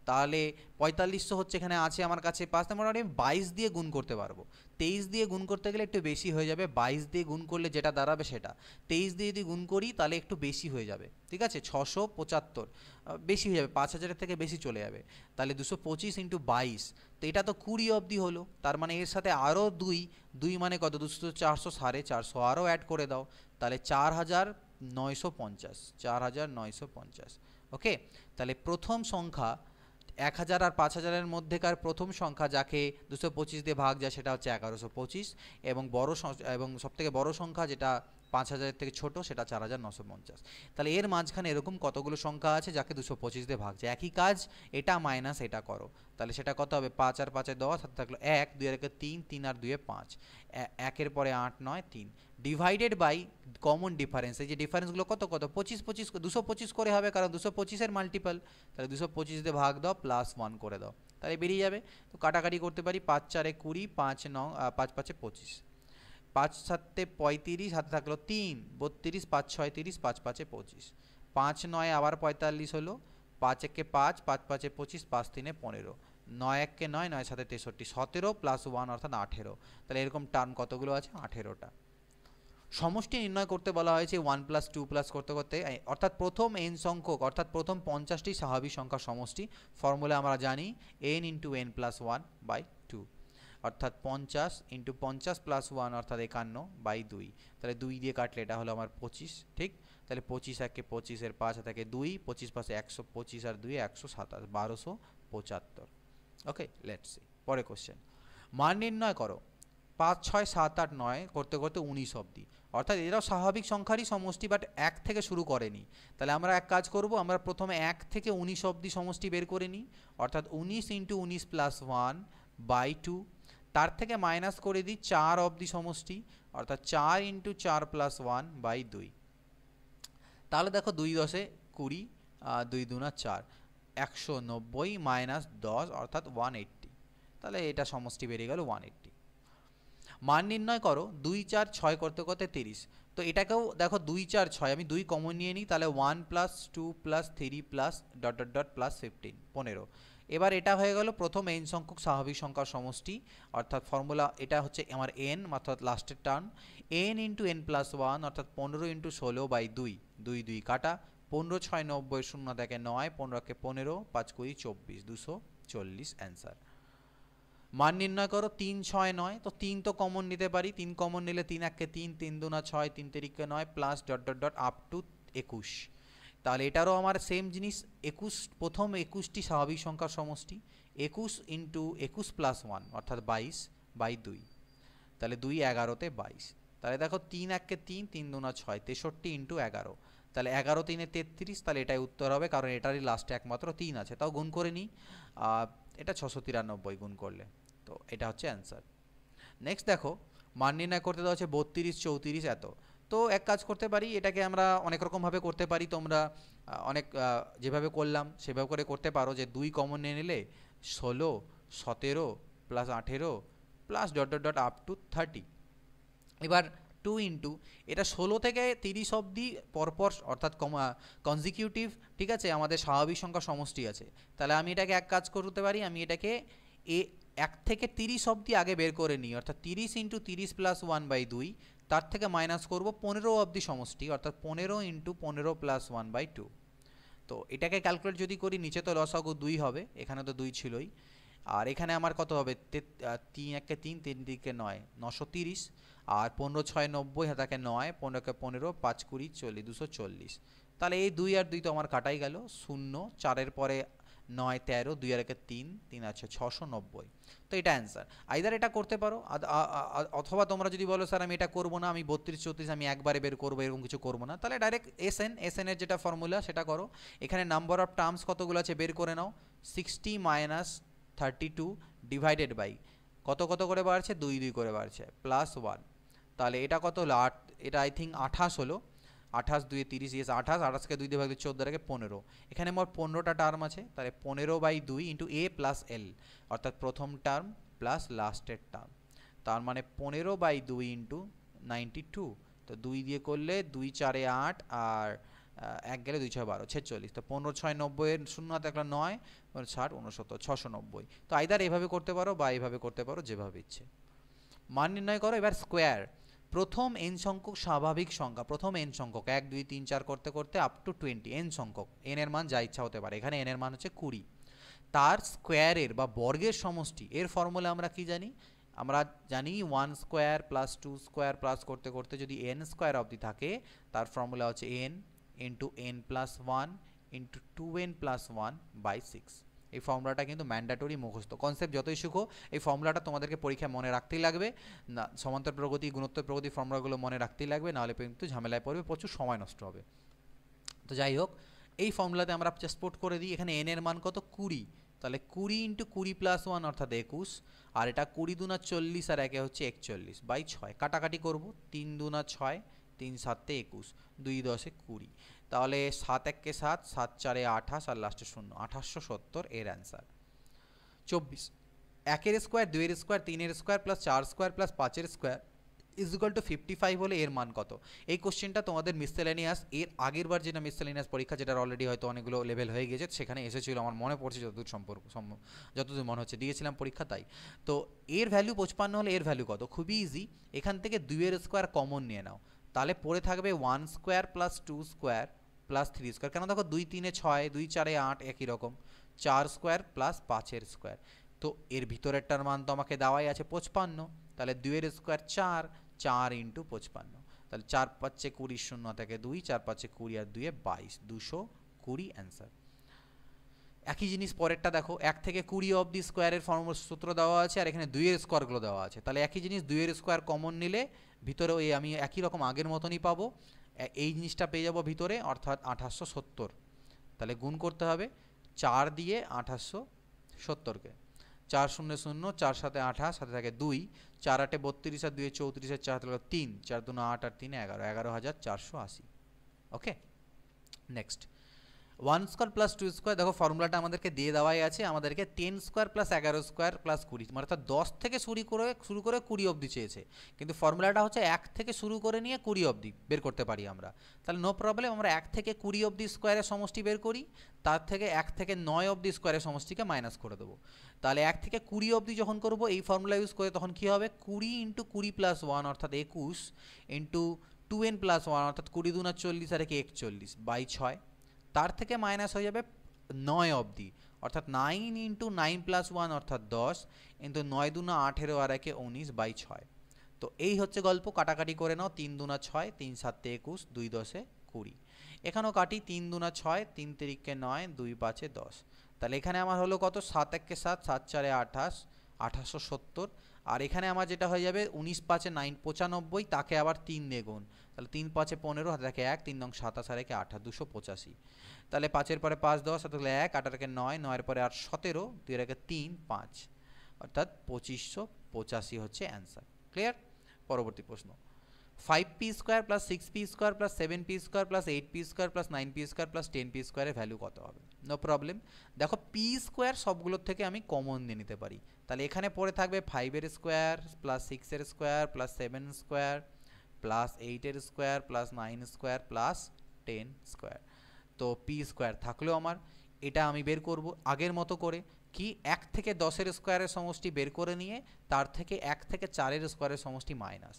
তাহলে 4500 হচ্ছে এখানে আছে আমার কাছে 5, মোটামুটি আমি 22 দিয়ে গুণ করতে পারবো। 23 দিয়ে গুণ করতে গেলে একটু বেশি হয়ে যাবে, 22 দিয়ে গুণ করলে যেটা দাঁড়াবে সেটা, 23 দিয়ে যদি গুণ করি তাহলে একটু বেশি হয়ে যাবে, ঠিক আছে, 675 বেশি হয়ে যাবে, 5000-এর থেকে বেশি চলে যাবে। তাহলে 225 ইন্টু 22, তো এটা তো 20 অবধি হলো, তার মানে এর সাথে আরও 2 মানে কত, 200 400 450, আরও অ্যাড করে দাও, তাহলে 4950, 4950। ওকে, তাহলে প্রথম সংখ্যা 1000 আর 5000-এর মধ্যেকার প্রথম সংখ্যা যাকে 225 দিয়ে ভাগ যায় সেটা হচ্ছে 1125, এবং এবং সবথেকে বড় সংখ্যা যেটা 5000-এর থেকে ছোট সেটা 4950। তাহলে এর মাঝখানে এরকম কতগুলো সংখ্যা আছে যাকে 225 দিয়ে ভাগ যায়, একই কাজ, এটা মাইনাস এটা করো, তাহলে সেটা কত হবে, 5 আর 5 10, হাতে থাকলো 1, 2 আর 1 3, 3 আর 2 5, 1-এর পরে 8 9 3, ডিভাইডেড বাই কমন ডিফারেন্স। এই যে ডিফারেন্সগুলো কত কত, 25 25 225 করে হবে, কারণ 225-এর মাল্টিপল, তাহলে 225 দিয়ে ভাগ দাও প্লাস 1 করে দাও, তাহলে বেরিয়ে যাবে। তো কাটাকাটি করতে পারি, 5 4 20, 5 9 5 5 25, 5 7 35, হাতে থাকলো 3 32, 5 6 30, 5 5 25, 5 9 আবার 45 হলো, 5 1 5, 5 5 25, 5 3 15, 9 1 9, 9 7 63, 17 প্লাস 1 অর্থাৎ 18। তাহলে এরকম টার্ম কতগুলো আছে, 18টা। সমষ্টি নির্ণয় করতে বলা হয়েছে 1 প্লাস 2 প্লাস করতে করতে, অর্থাৎ প্রথম n সংখ্যক, অর্থাৎ প্রথম 50টি স্বাভাবিক সংখ্যার সমষ্টি। ফর্মুলা আমরা জানি n into n plus 1 by 2, অর্থাৎ 50 ইন্টু 50 প্লাস 1 অর্থাৎ 51 বাই 2, তাহলে 2 দিয়ে কাটলে এটা হলো আমার 25, ঠিক। তাহলে 25 1 25, 5 থেকে 2, 25 পাশে 125 আর 2 127, 1275। ওকে, লেটস সি পরে কোশ্চেন। মান নির্ণয় করো 5 6 7 8 9 করতে করতে 19 অবধি, অর্থাৎ এরাও স্বাভাবিক সংখ্যারই সমষ্টি, বাট 1 থেকে শুরু করেনি। তাহলে আমরা এক কাজ করব, আমরা প্রথমে 1 থেকে 19 অবধি সমষ্টি বের করে নিই, অর্থাৎ 19 ইন্টু 19 প্লাস 1 বাই 2, তার থেকে মাইনাস করে দিই 4 অবধি সমষ্টি, অর্থাৎ 4 ইন্টু 4 প্লাস 1 বাই 2। তাহলে দেখো 2 10 20, 2 2 4, 190 মাইনাস 10 অর্থাৎ 180, তাহলে এটা সমষ্টি বেরিয়ে গেল 180। মান নির্ণয় করো 2 4 6 করতে করতে 30, তো এটাকেও দেখো 2 4 6, আমি 2 কমন নিয়ে নিই, তাহলে 1 plus 2 plus 3 plus dot dot dot plus 15 15। এবার এটা হয়ে গেল প্রথম n সংখ্যক স্বাভাবিক সংখ্যার সমষ্টি, অর্থাৎ ফর্মুলা এটা হচ্ছে আমার n, অর্থাৎ লাস্টের term n into n plus 1 অর্থাৎ 15 ইন্টু 16 বাই 2, 2 2 কাটা, 15 6 90, 0 থেকে 9, 15 কে 15, 5 20 24, 240 অ্যান্সার। মান নির্ণয় করো 3 6 9, তো 3 তো কমন নিতে পারি, 3 কমন নিলে 3 1 3, 3 2 6, 3 3 9 plus dot dot dot up to 21, তাহলে এটারও আমার সেম জিনিস 21, প্রথম 21টি স্বাভাবিক সংখ্যার সমষ্টি, 21 ইন্টু 21 প্লাস 1 অর্থাৎ 22 বাই 2, তাহলে 2 11তে 22, তাহলে দেখো 3 1 3, 3 2 6 63 ইন্টু 11, তাহলে 11 3 33, তাহলে এটাই উত্তর হবে, কারণ এটারই লাস্টে একমাত্র 3 আছে। তাও গুণ করে নিই, এটা 693 গুণ করলে, তো এটা হচ্ছে অ্যান্সার। নেক্সট দেখো, মান নির্ণয় করতে দেওয়া হচ্ছে 32 34 এত। তো এক কাজ করতে পারি, এটাকে আমরা অনেক রকমভাবে করতে পারি, তোমরা অনেক যেভাবে করলাম সেভাবে করে করতে পারো, যে 2 কমন নিয়ে নিলে 16 17 plus 18 plus dot dot dot up to 30। এবার 2 ইন্টু এটা 16 থেকে 30 অবধি পরপর, অর্থাৎ কনজিকিউটিভ, ঠিক আছে, আমাদের স্বাভাবিক সংখ্যা সমষ্টি আছে। তাহলে আমি এটাকে এক কাজ করতে পারি, আমি এটাকে 1 থেকে 30 অবধি আগে বের করে নিই, অর্থাৎ 30 ইন্টু 30 প্লাস 1/2, তার থেকে মাইনাস করব 15 অবধি সমষ্টি, অর্থাৎ 15 ইন্টু 15 প্লাস 1/2। তো এটাকে ক্যালকুলেট যদি করি, নিচে তো লসাগু 2 হবে, এখানে তো 2 ছিলই, আর এখানে আমার কত হবে, 3 1 3 3 দিকে 9 930, আর 15 6 90, হাতাকে 9, 15 কে 15, 5 20 40 240। তাহলে এই 2 আর 2 তো আমার কাটাই গেল, 0 4-এর পরে 9 13, 2 আর 1 3 3 আছে 690। তো এটা অ্যান্সার। আইদার এটা করতে পারো, অথবা তোমরা যদি বলো স্যার আমি এটা করবো না, আমি 32 34 আমি একবারে বের করবো, এরকম কিছু করবো না, তাহলে ডাইরেক্ট এসএন এর যেটা ফর্মুলা সেটা করো। এখানে নাম্বার অফ টার্মস কতগুলো আছে বের করে নাও, 60 মাইনাস 32 ডিভাইডেড বাই কত কত করে বাড়ছে, 2 2 করে বাড়ছে, প্লাস 1। তাহলে এটা কত হলো, 8, এটা আই থিঙ্ক 28 হলো, 28 2 30, ইয়েস 28, 28কে 2 দিয়ে ভাগ 14 রেখে 15, এখানে মোট 15টা টার্ম আছে, তাহলে 15/2 ইন্টু এ প্লাস এল, অর্থাৎ প্রথম টার্ম প্লাস লাস্টের টার্ম, তার মানে 15/2 ইন্টু 92। তো 2 দিয়ে করলে 2 4 8, আর 1 গেলে 2 6 12 46, তো 15 6 90 এর 0 হাতে একটা 9 60 69 690। তো আইদার এইভাবে করতে পারো বা এইভাবে করতে পারো, যেভাবে ইচ্ছে। মান নির্ণয় করো। এবার স্কোয়ার, প্রথম এন সংখ্যক স্বাভাবিক সংখ্যা, প্রথম এন সংখ্যক 1 2 3 4 করতে করতে আপ টু 20 এন সংখ্যক, এন এর মান যা ইচ্ছা হতে পারে, এখানে এন এর মান হচ্ছে 20, তার স্কোয়ারের বা বর্গের সমষ্টি। এর ফর্মুলা আমরা কি জানি, আমরা জানি 1 স্কোয়ার প্লাস 2 স্কোয়ার প্লাস করতে করতে যদি এন স্কোয়ার অবধি থাকে, তার ফর্মুলা হচ্ছে N into N plus 1 into 2n plus 1/6। এই ফর্মুলাটা কিন্তু ম্যান্ডেটরি, মুখস্থ, কনসেপ্ট যতই শিখো এই ফর্মুলাটা তোমাদেরকে পরীক্ষায় মনে রাখতেই লাগবে না, সমান্তর প্রগতি গুণোত্তর প্রগতি ফর্মুলাগুলো মনে রাখতেই লাগবে, নাহলে কিন্তু ঝামেলায় পড়বে, প্রচুর সময় নষ্ট হবে। তো যাই হোক, এই ফর্মুলাতে আমরা জাস্ট পুট করে দিই, এখানে এন এর মান কত 20, তাহলে 20 ইন্টু 20 প্লাস 1 অর্থাৎ 21, আর এটা 20 দুনা 40, আর একে হচ্ছে 41/6, কাটাকাটি করব, 3 দুনা 6, 3 7 21, 2 10 20, তাহলে 7 1 7, 7 4 28, আর লাস্টে 0, 1870 এর অ্যান্সার। 24, 1 এর স্কোয়ার 2 এর স্কোয়ার 3 এর স্কোয়ার প্লাস 4 স্কোয়ার প্লাস 5 এর স্কোয়ার ইকুয়াল টু 55 হলে এর মান কত? এই কোশ্চেনটা তোমাদের মিসসেলেনিয়াস, এর আগের বার যেটা মিসসেলেনিয়াস পরীক্ষা, যেটা অলরেডি হয়তো অনেকগুলো লেভেল হয়ে গেছে, সেখানে এসেছিল, আমার মনে পড়ছে যতদূর মনে হচ্ছে দিয়েছিলাম পরীক্ষা, তাই। তো এর ভ্যালু 55 হলে এর ভ্যালু কত? খুবই ইজি, এখান থেকে 2 এর স্কোয়ার কমন নিয়ে নাও, তাহলে পড়ে থাকবে 1 square plus 2 square plus 3 square, কেন দেখো 2 3 6, 2 4 8 একই রকম, 4 স্কোয়ার প্লাস 5 এর স্কোয়ার, তো এর ভিতরেরটার মান তো আমাকে দেওয়াই আছে 55, তাহলে 2 এর স্কোয়ার 4, 4 ইন্টু 55, তাহলে 4 5 20, 0 থেকে 2, 4 5 20 আর 2 22, 220 অ্যান্সার। একই জিনিস পরেরটা দেখো, 1 থেকে 20 অবধি স্কোয়ারের ফর্মুলা সূত্র দেওয়া আছে, আর এখানে 2 এর স্কোয়ারগুলো দেওয়া আছে, তাহলে একই জিনিস 2 এর স্কোয়ার কমন নিলে ভিতরে ওই আমি একই রকম আগের মতনই পাবো, এই জিনিসটা পেয়ে যাবো ভিতরে, অর্থাৎ 1870। তাহলে গুণ করতে হবে 4 দিয়ে 1870কে, 4 0 0, 4 7 28, সাথে থাকে 2, 4 8 32, আর 2 34, 4 হাতে 3, 4 2 8 আর 3 11, 11480। ওকে, নেক্সট 1 স্কোয়ার প্লাস 2 স্কোয়ার, দেখো ফর্মুলাটা আমাদেরকে দিয়ে দেওয়াই আছে, আমাদেরকে 10 স্কোয়ার প্লাস 11 স্কোয়ার প্লাস 20, মানে অর্থাৎ 10 থেকে শুরু করে 20 অবধি চেয়েছে, কিন্তু ফর্মুলাটা হচ্ছে 1 থেকে শুরু করে নিয়ে 20 অবধি বের করতে পারি আমরা, তাহলে নো প্রবলেম, আমরা 1 থেকে 20 অবধি স্কোয়ারের সমষ্টি বের করি, তার থেকে 1 থেকে 9 অবধি স্কোয়ারের সমষ্টিকে মাইনাস করে দেবো, তাহলে 1 থেকে 20 অবধি যখন করবো এই ফর্মুলা ইউজ করে, তখন কী হবে, 20 ইন্টু 20 প্লাস 1 অর্থাৎ 21 ইন্টু 2n প্লাস 1 অর্থাৎ 20 দুনা 40, আর 41/6, তার থেকে মাইনাস হয়ে যাবে 9 অবধি, অর্থাৎ 9 ইন্টু 9 প্লাস 1 অর্থাৎ 10 ইন্টু 9 দুনা 18, আর 19/6। তো এই হচ্ছে গল্প, কাটাকাটি করে নাও, 3 দুনা 6, 3 7 21, 2 10 20, এখানেও কাটি, 3 দুনা 6, 3 3 9, 2 5 10, তাহলে এখানে আমার হলো কত, 7 1 7, 7 4 28, 1870, আর এখানে আমার যেটা হয়ে যাবে 19 5 95, তাকে আবার 3 দিয়ে গুণ, তাহলে 3 5 15, হাতে থাকে 1, 3 নং 27 আর 1 8, 285। তাহলে 5-এর পরে 5 10, হাতে থাকলে 1, 8 আর 1 9, 9-এর পরে 8 17, 2 এর 3 5, অর্থাৎ 2585 হচ্ছে অ্যান্সার। ক্লিয়ার? পরবর্তী প্রশ্ন, 5p square plus 6p square plus 7p square plus 8p square plus 9p square plus 10p স্কোয়ারের ভ্যালু কত হবে? No problem. দেখো পি স্কোয়ার সবগুলোর থেকে আমি কমন দিয়ে নিতে পারি, তাহলে এখানে পড়ে থাকবে 5-এর স্কোয়ার প্লাস 6-এর স্কোয়ার প্লাস 7 স্কোয়ার প্লাস 8-এর square plus 9 square plus 10 square. তো পি স্কোয়ার থাকলেও আমার এটা আমি বের করব আগের মতো করে, কি 1 থেকে 10-এর স্কোয়ারের সমষ্টি বের করে নিয়ে তার থেকে 1 থেকে 4-এর স্কোয়ারের সমষ্টি মাইনাস।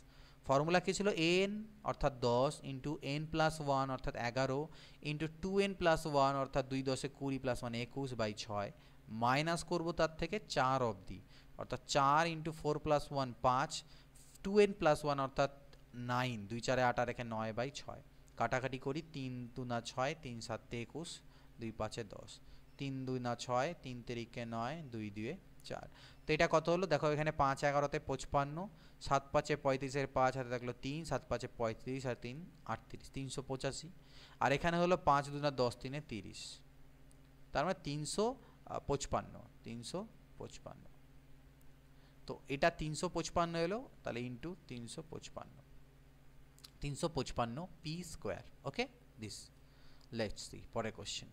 ফর্মুলা কী ছিল? এন অর্থাৎ 10 ইন্টু এন প্লাস 1 অর্থাৎ 11 ইন্টু 2n প্লাস 1 অর্থাৎ 2 10 20 প্লাস 1 21/6 মাইনাস করবো তার থেকে 4 অবধি অর্থাৎ 4 ইন্টু 4 প্লাস 1 5, 2n প্লাস 1 অর্থাৎ 9, 2 4 8 আর 1 9/6, কাটাকাটি করি 3 2 না 6, 3 7 21, 2 5 10, 3 2 না 6, 3 3 9, 2 2 4। তো এটা কত হলো? দেখো এখানে 5 11-তে 55, 7 5-এ 35-এর 5, হাতে থাকলো 3, 7 5-এ 35 আর 3 38, 385। আর এখানে হলো 5 2 না 10, 3 30, তার মানে 355। তো এটা 355 এলো, তাহলে into 355 P square. Okay, this let's see পরের question.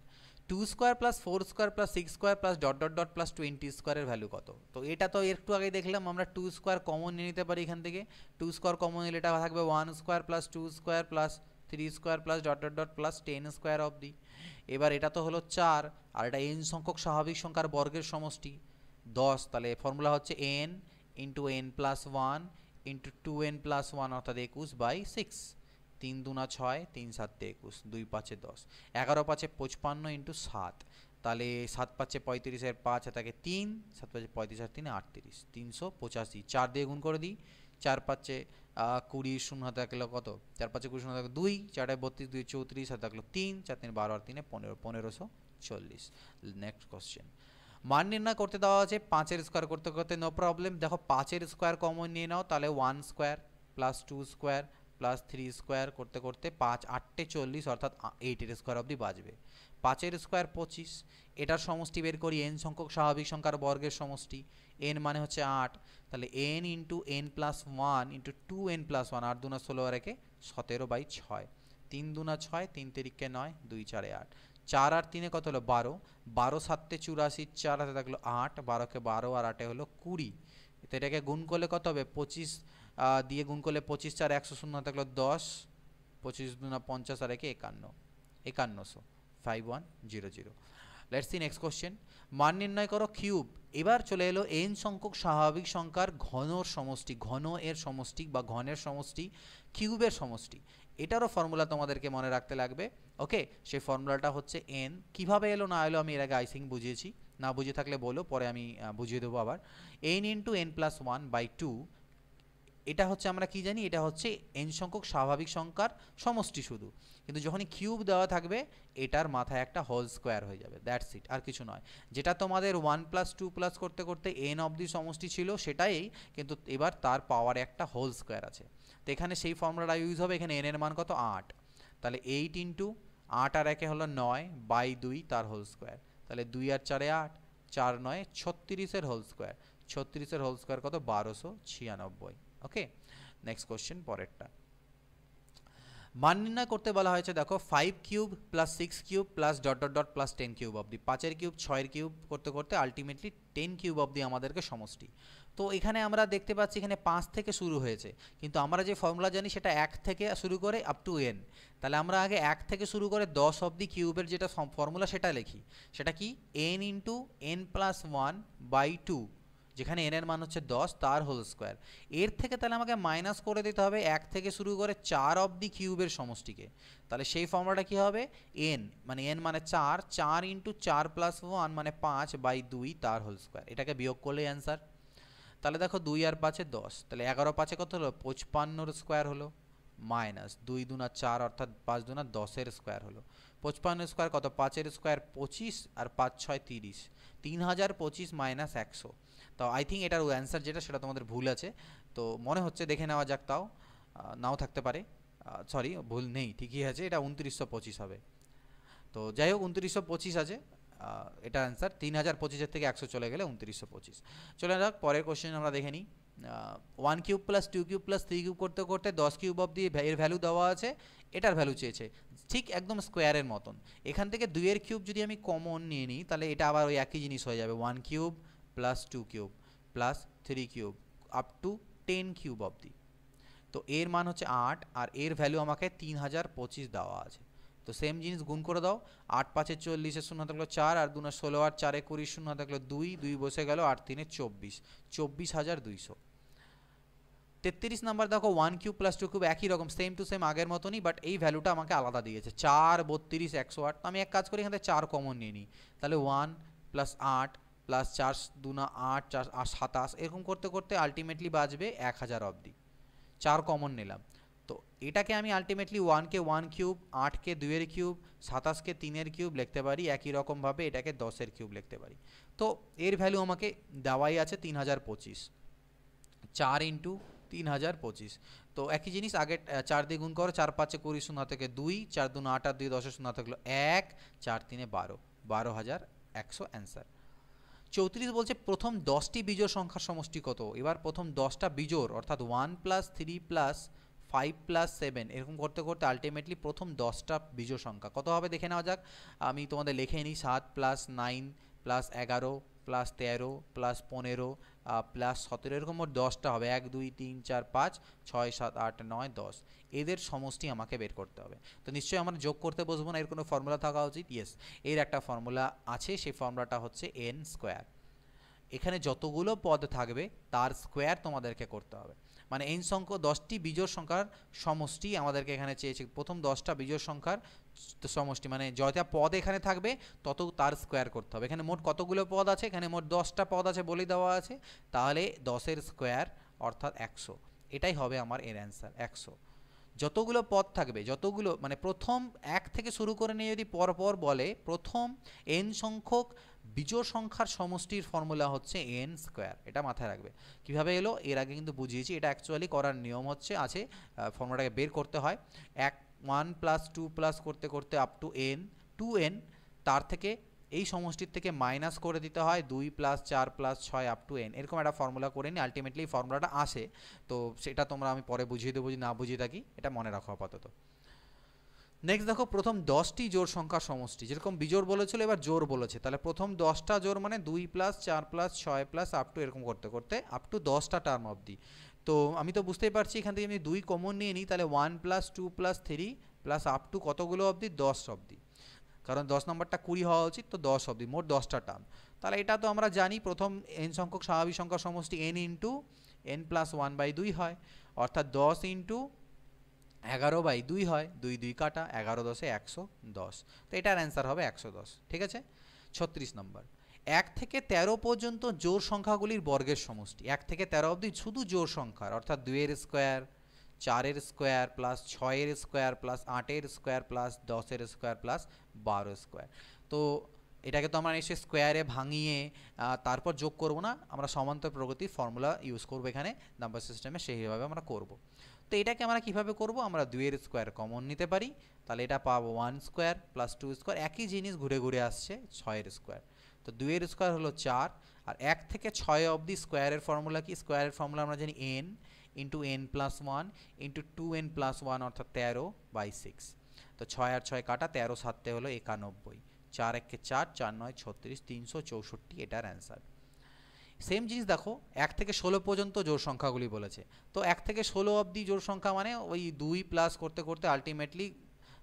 2 square plus 4 square plus 6 square plus dot dot dot plus 20 স্কোয়ারের ভ্যালু কত? তো এটা তো একটু আগে দেখলাম আমরা 2 স্কোয়ার কমন নিয়ে নিতে পারি এখান থেকে। 2 স্কোয়ার কমন নিলে এটা থাকবে 1 square plus 2 square plus 3 square plus dot dot dot plus 10 square অবধি। এবার এটা তো হলো 4 আর এটা n সংখ্যক স্বাভাবিক সংখ্যার বর্গের সমষ্টি 10, তাহলে ফর্মুলা হচ্ছে n into n plus 1 into 2n plus 1 অর্থাৎ 21/6, 3 2 না 6, 3 7 21, 2 5 10, 11 5 55 ইন্টু 7, তাহলে 7 5 35-এর 5 থাকে 3, 7 5 35 আর 3 38, 385। 4 দিয়ে গুণ করে দিই, 4 5 20, শূন্য হাতে থাকলো কত? 4 5 20, শূন্য থাকলো 2, 4 32, 2 34, হাতে থাকলো 3, 4 3 12 আর 3 15, 1540। নেক্সট কোশ্চেন, মান নির্ণয় করতে দেওয়া আছে 5-এর স্কোয়ার করতে করতে, নো প্রবলেম। দেখো 5-এর স্কোয়ার কমন নিয়ে নাও, তাহলে 1 square plus 2 square plus 3 square করতে করতে 5 8 40 অর্থাৎ 8-এর স্কোয়ার অবধি বাজবে। 5-এর স্কোয়ার 25, এটার সমষ্টি বের করি n সংখ্যক স্বাভাবিক সংখ্যার বর্গের সমষ্টি, n মানে হচ্ছে 8, তাহলে n into n plus 1 into 2n plus 1, 8 2 না 16 আর 1 17/6, 3 2 না 6, 3 3 9, 2 4 8, 4 আর 3 কত হলো 12, 12 7 84, 4 হাতে থাকলো 8, 12-কে 12 আর 8 হলো 20। তো এটাকে গুণ করলে কত হবে? 25 দিয়ে গুণ করলে 25 4 100, শূন্য থাকলো 10, 25 2 না 50 আর 1 51, 5100, 5100। Let's see next question. মান নির্ণয় করো কিউব। এবার চলে এলো n সংখ্যক স্বাভাবিক সংখ্যার ঘনর সমষ্টি, ঘন এর সমষ্টি বা ঘনের সমষ্টি, কিউবের সমষ্টি। এটারও ফর্মুলা তোমাদেরকে মনে রাখতে লাগবে। ওকে, সেই ফর্মুলাটা হচ্ছে n। কিভাবে এলো না এলো আমি এর আগে আইসিং বুঝিয়েছি, না বুঝে থাকলে বলো, পরে আমি বুঝিয়ে দেবো আবার। n ইন্টু n প্লাস 1/2, এটা হচ্ছে আমরা কি জানি, এটা হচ্ছে n সংখ্যক স্বাভাবিক সংখ্যার সমষ্টি শুধু, কিন্তু যখনই কিউব দেওয়া থাকবে এটার মাথায় একটা হোল স্কোয়ার হয়ে যাবে, দ্যাটস ইট, আর কিছু নয়। যেটা তোমাদের 1 + 2 প্লাস করতে করতে n অবধি সমষ্টি ছিল সেটাই, কিন্তু এবার তার পাওয়ারে একটা হোল স্কোয়ার আছে। তো এখানে সেই ফর্মুলাটা ইউজ হবে। এখানে n এর মান কত? 8, তাহলে 8 ইন্টু 8 আর 1 হলো 9/2 তার হোল স্কোয়ার, তাহলে 2 আর 4 8, 4 9 36-এর হোল স্কোয়ার, 36-এর হোল স্কোয়ার কত? 1296। ওকে, নেক্সট কোশ্চেন পরেরটা। মান নির্ণয় করতে বলা হয়েছে, দেখো 5 cube plus 6 cube plus dot dot dot plus 10 cube অবধি, 5-এর কিউব 6-এর কিউব করতে করতে আলটিমেটলি 10 কিউব অবধি আমাদেরকে সমষ্টি। তো এখানে আমরা দেখতে পাচ্ছি এখানে 5 থেকে শুরু হয়েছে, কিন্তু আমরা যে ফর্মুলা জানি সেটা 1 থেকে শুরু করে আপ টু n। তাহলে আমরা আগে 1 থেকে শুরু করে 10 অবধি কিউবের যেটা ফর্মুলা সেটা লিখি। সেটা কি? n ইন্টু n প্লাস 1/2, যেখানে n এর মান হচ্ছে 10 তার হোল স্কোয়ার। এর থেকে তাহলে আমাকে মাইনাস করে দিতে হবে 1 থেকে শুরু করে 4 অবধি কিউবের সমষ্টিকে। তাহলে সেই ফর্মুলাটা কি হবে? n মানে n মানে 4, 4 ইন্টু 4 প্লাস 1 মানে 5/2 তার হোল স্কোয়ার। এটাকে বিয়োগ করলেই অ্যান্সার। তাহলে দেখো 2 আর 5 10, তাহলে 11 5 কত হলো? 55-এর স্কোয়ার হলো, মাইনাস 2 দুনা 4 অর্থাৎ 5 দুনা 10-এর স্কোয়ার হলো। 55 স্কোয়ার কত, 5-এর স্কোয়ার 25 আর 5 6 30, 3025 মাইনাস 100। তো আই থিঙ্ক এটার অ্যান্সার যেটা সেটা তোমাদের ভুল আছে, তো মনে হচ্ছে দেখে নেওয়া যাক, তাও নাও থাকতে পারে, সরি ভুল নেই, ঠিকই আছে, এটা 2925 হবে। তো যাই হোক 2925 আছে এটা অ্যান্সার। 3025-এর থেকে 100 চলে গেলে 2925। চলে যাক পরের কোশ্চেন আমরা দেখে নিই। 1 cube plus 2 cube plus 3 cube করতে করতে 10 কিউব অবধি এর ভ্যালু দেওয়া আছে, এটার ভ্যালু চেয়েছে ঠিক একদম স্কোয়ারের মতন। এখান থেকে 2-এর কিউব যদি আমি কমন নিয়ে নিই তাহলে এটা আবার ওই একই জিনিস হয়ে যাবে, 1 cube plus 2 cube plus 3 cube up to 10 cube অবধি। তো এর মান হচ্ছে 8 আর এর ভ্যালু আমাকে 3025 দেওয়া আছে। তো সেম জিনিস গুণ করে দাও, 8 5 40, 0 থাকলো 4 আর 2 16 আর 4 20, 0 থাকলো 2, 2 বসে গেল, 8 3 24, 24200। 33 নাম্বার দেখো 1 কিউব প্লাস 2 কিউব একই রকম সেম টু সেম আগের মতনই, বাট এই ভ্যালুটা আমাকে আলাদা দিয়েছে 4 32 108। তো আমি এক কাজ করি, এখান থেকে 4 কমন নিয়ে নিই, তাহলে 1 প্লাস 8 প্লাস 4 2 8 4 27, এরকম করতে করতে আলটিমেটলি বাজবে 1000 অবধি। 4 কমন নিলাম, তো এটাকে আমি আলটিমেটলি 1কে 1 কিউব, 8কে 2-এর কিউব, 27কে 3-এর কিউব লিখতে পারি, একই রকমভাবে এটাকে 10-এর কিউব লিখতে পারি। তো এর ভ্যালু আমাকে দেওয়াই আছে 3025, 4 ইন্টু 3025। তো একই জিনিস আগে 4 দিয়ে গুণ করো, 4 5 20, 0 থেকে 2, 4 2 8 আর 2 10, 0 থাকলো 1, 4 3 12, 12100 অ্যান্সার। 34 বলছে প্রথম 10টি বিজোড় সংখ্যার সমষ্টি কত। এবার প্রথম 10টা বিজোড় অর্থাৎ 1 প্লাস 3 প্লাস 5 প্লাস 7 এরকম করতে করতে আলটিমেটলি প্রথম 10টা বিজোড় সংখ্যা কত হবে দেখে নেওয়া যাক। আমি তোমাদের লিখে নিই, 7 plus 9 plus 11 plus 13 plus 15 plus 17, এরকম মোট 10টা হবে। 1 2 3 4 5 6 7 8 9 10, এদের সমষ্টি আমাকে বের করতে হবে। তো নিশ্চয়ই আমরা যোগ করতে বসবো না, এর কোনো ফর্মুলা থাকা উচিত। ইয়েস, এর একটা ফর্মুলা আছে, সেই ফর্মুলাটা হচ্ছে n স্কোয়ার। এখানে যতগুলো পদ থাকবে তার স্কোয়ার তোমাদেরকে করতে হবে, মানে n সংখ্যক 10টি বিজোড় সংখ্যার সমষ্টি আমাদেরকে এখানে চেয়েছে। প্রথম 10টা বিজোড় সংখ্যার সমষ্টি মানে যতটা পদ এখানে থাকবে তত তার স্কোয়ার করতে হবে। এখানে মোট কতগুলো পদ আছে, এখানে মোট 10টা পদ আছে বলে দেওয়া আছে, তাহলে 10-এর স্কোয়ার অর্থাৎ 100, এটাই হবে আমার এর অ্যান্সার 100। যতগুলো পদ থাকবে, যতগুলো মানে প্রথম 1 থেকে শুরু করে নিয়ে যদি পরপর বলে, প্রথম n সংখ্যক বিজোড় সংখ্যার সমষ্টির ফর্মুলা হচ্ছে n স্কোয়ার, এটা মাথায় রাখবে। কিভাবে এলো এর আগে কিন্তু বুঝিয়েছি, এটা অ্যাকচুয়ালি করার নিয়ম হচ্ছে আছে, ফর্মুলাটাকে বের করতে হয় 1 প্লাস 2 প্লাস করতে করতে আপ টু n 2n, তার থেকে এই সমষ্টির থেকে মাইনাস করে দিতে হয় 2 plus 4 plus 6 up to n, এরকম একটা ফর্মুলা করে নিই, আলটিমেটলি ফর্মুলাটা আসে। তো সেটা তোমরা আমি পরে বুঝিয়ে দেবো, যদি না বুঝিয়ে থাকি, এটা মনে রাখো আপাতত। নেক্সট দেখো প্রথম 10টি জোড় সংখ্যার সমষ্টি, যেরকম বিজোড় বলেছিল এবার জোড় বলেছে, তাহলে প্রথম 10টা জোড় মানে 2 plus 4 plus 6 plus up to, এরকম করতে করতে আপ টু 10টা টার্ম অবধি। তো আমি তো বুঝতেই পারছি এখান থেকে আমি 2 কমন নিয়ে নিই, তাহলে 1 plus 2 plus 3 plus up to কতগুলো অবধি, 10 অবধি, কারণ 10 নম্বরটা 20 হওয়া উচিত, তো 10 অবধি, মোট 10টা টার্ম। তাহলে এটা তো আমরা জানি প্রথম n সংখ্যক স্বাভাবিক সংখ্যার সমষ্টি n ইন্টু n প্লাস 1/2 হয়, অর্থাৎ 10 ইন্টু 11/2 হয়, 2 2 কাটা, 11 10 110, তো এটার অ্যান্সার হবে 110। ঠিক আছে। 36 নম্বর 1 থেকে 13 পর্যন্ত জোড় সংখ্যাগুলির বর্গের সমষ্টি। 1 থেকে 13 অবধি শুধু জোড় সংখ্যার, অর্থাৎ 2-এর স্কোয়ার, 4-এর স্কোয়ার প্লাস 6-এর স্কোয়ার প্লাস 8-এর স্কোয়ার প্লাস 10-এর স্কোয়ার প্লাস 12 স্কোয়ার। তো এটাকে তো আমরা নিশ্চয়ই স্কোয়ারে ভাঙিয়ে তারপর যোগ করব না, আমরা সমান্তর প্রগতির ফর্মুলা ইউজ করব এখানে নাম্বার সিস্টেমে, সেইভাবে আমরা করব। তো এটাকে আমরা কিভাবে করব, আমরা 2-এর স্কোয়ার কমন নিতে পারি, তাহলে এটা পাবো 1 স্কোয়ার প্লাস 2 স্কোয়ার, একই জিনিস ঘুরে ঘুরে আসছে 6-এর স্কোয়ার। তো 2-এর স্কোয়ার হলো 4, আর 1 থেকে 6 অবধি স্কোয়ারের ফর্মুলা কি, স্কোয়ারের ফর্মুলা আমরা জানি n into n plus 1 into 2n plus 1 অর্থাৎ 13/6। তো 6 আর 6 কাটা, 13 7 হলো 91, 4 1 4 4 9 36, 364 এটার অ্যান্সার। সেম জিনিস দেখো 1 থেকে 16 পর্যন্ত জোড় সংখ্যাগুলি বলেছে, তো 1 থেকে 16 অবধি জোড় সংখ্যা মানে ওই 2 প্লাস করতে করতে আলটিমেটলি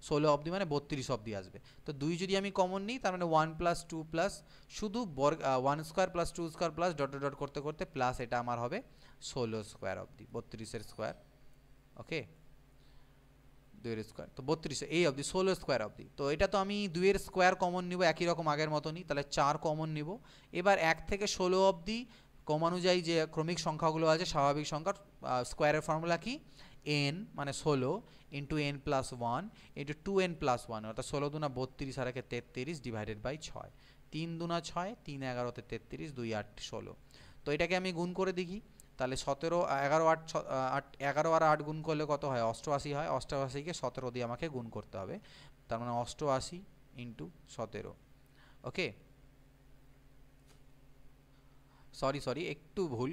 16 অবধি মানে 32 অবধি আসবে। তো 2 যদি আমি কমন নিই, তার মানে 1 প্লাস 2 প্লাস শুধু বর্গ 1 square plus 2 square plus dot dot করতে করতে প্লাস এটা আমার হবে 16 স্কোয়ার অবধি, 32-এর স্কোয়ার, ওকে 2-এর স্কোয়ার, তো 32 এই অবধি 16 স্কোয়ার অবধি। তো এটা তো আমি 2-এর স্কোয়ার কমন নিব একই রকম আগের মতনই, তাহলে 4 কমন নিব। এবার 1 থেকে 16 অবধি ক্রমানুযায়ী যে ক্রমিক সংখ্যাগুলো আছে স্বাভাবিক সংখ্যার স্কোয়ারের ফর্মুলা কি, এন মানে 16 into N plus 1 into 2n plus 1 অর্থাৎ 16 দুনা 32 আর 33 ডিভাইডেড বাই 6, 3 দুনা 6, 3 11তে 33, 2 8 16। তো এটাকে আমি গুণ করে দেখি, তাহলে 17 11 8 11 আর 8 গুণ করলে কত হয়? 88 হয়। 88কে 17 দিয়ে আমাকে গুণ করতে হবে, তার মানে 88 ইন্টু 17। ওকে, সরি একটু ভুল,